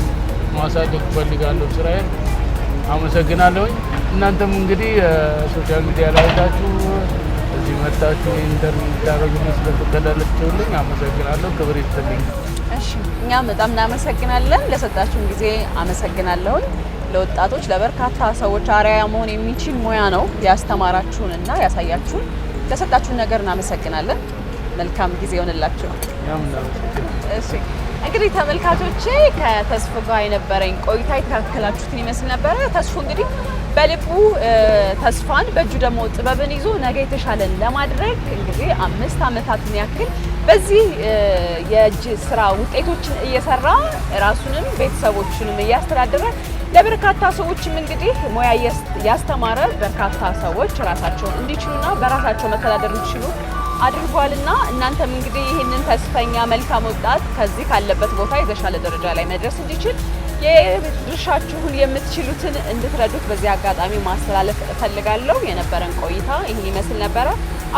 ማሳደግ እፈልጋለሁ ስራዬን። አመሰግናለሁኝ። እናንተም እንግዲህ ሶሻል ሚዲያ ላይ አይታችሁ እዚህ መጣችሁ ኢንተርቪው ታደርጉልኝ ስለተከታተላችሁልኝ አመሰግናለሁ። ክብር ይስጥልኝ። እሺ እኛም በጣም እናመሰግናለን። ለሰጣችሁን ጊዜ አመሰግናለሁኝ። ለወጣቶች ለበርካታ ሰዎች አርአያ መሆን የሚችል ሙያ ነው ያስተማራችሁንና ያሳያችሁን። ለሰጣችሁን ነገር እናመሰግናለን። መልካም ጊዜ ይሆንላችሁ። እሺ እንግዲህ ተመልካቾቼ ከተስፉ ጋር የነበረኝ ቆይታ የተካከላችሁትን ይመስል ነበረ። ተስፉ እንግዲህ በልቡ ተስፋን በእጁ ደግሞ ጥበብን ይዞ ነገ የተሻለን ለማድረግ እንግዲህ 5 ዓመታትን ያክል በዚህ የእጅ ስራ ውጤቶችን እየሰራ ራሱንም ቤተሰቦችንም እያስተዳደረ ለበርካታ ሰዎችም እንግዲህ ሙያ ያስተማረ በርካታ ሰዎች ራሳቸውን እንዲችሉና በራሳቸው መተዳደር እንዲችሉ አድርጓልና እናንተም እንግዲህ ይህንን ተስፈኛ መልካም ወጣት ከዚህ ካለበት ቦታ የተሻለ ደረጃ ላይ መድረስ እንዲችል የድርሻችሁን የምትችሉትን እንድትረዱት በዚህ አጋጣሚ ማስተላለፍ እፈልጋለሁ። የነበረን ቆይታ ይህን ይመስል ነበረ።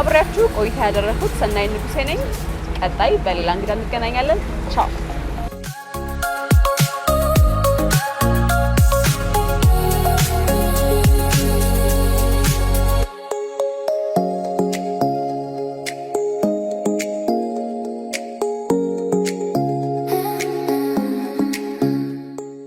አብሬያችሁ ቆይታ ያደረኩት ሰናይ ንጉሴ ነኝ። ቀጣይ በሌላ እንግዳ እንገናኛለን። ቻው።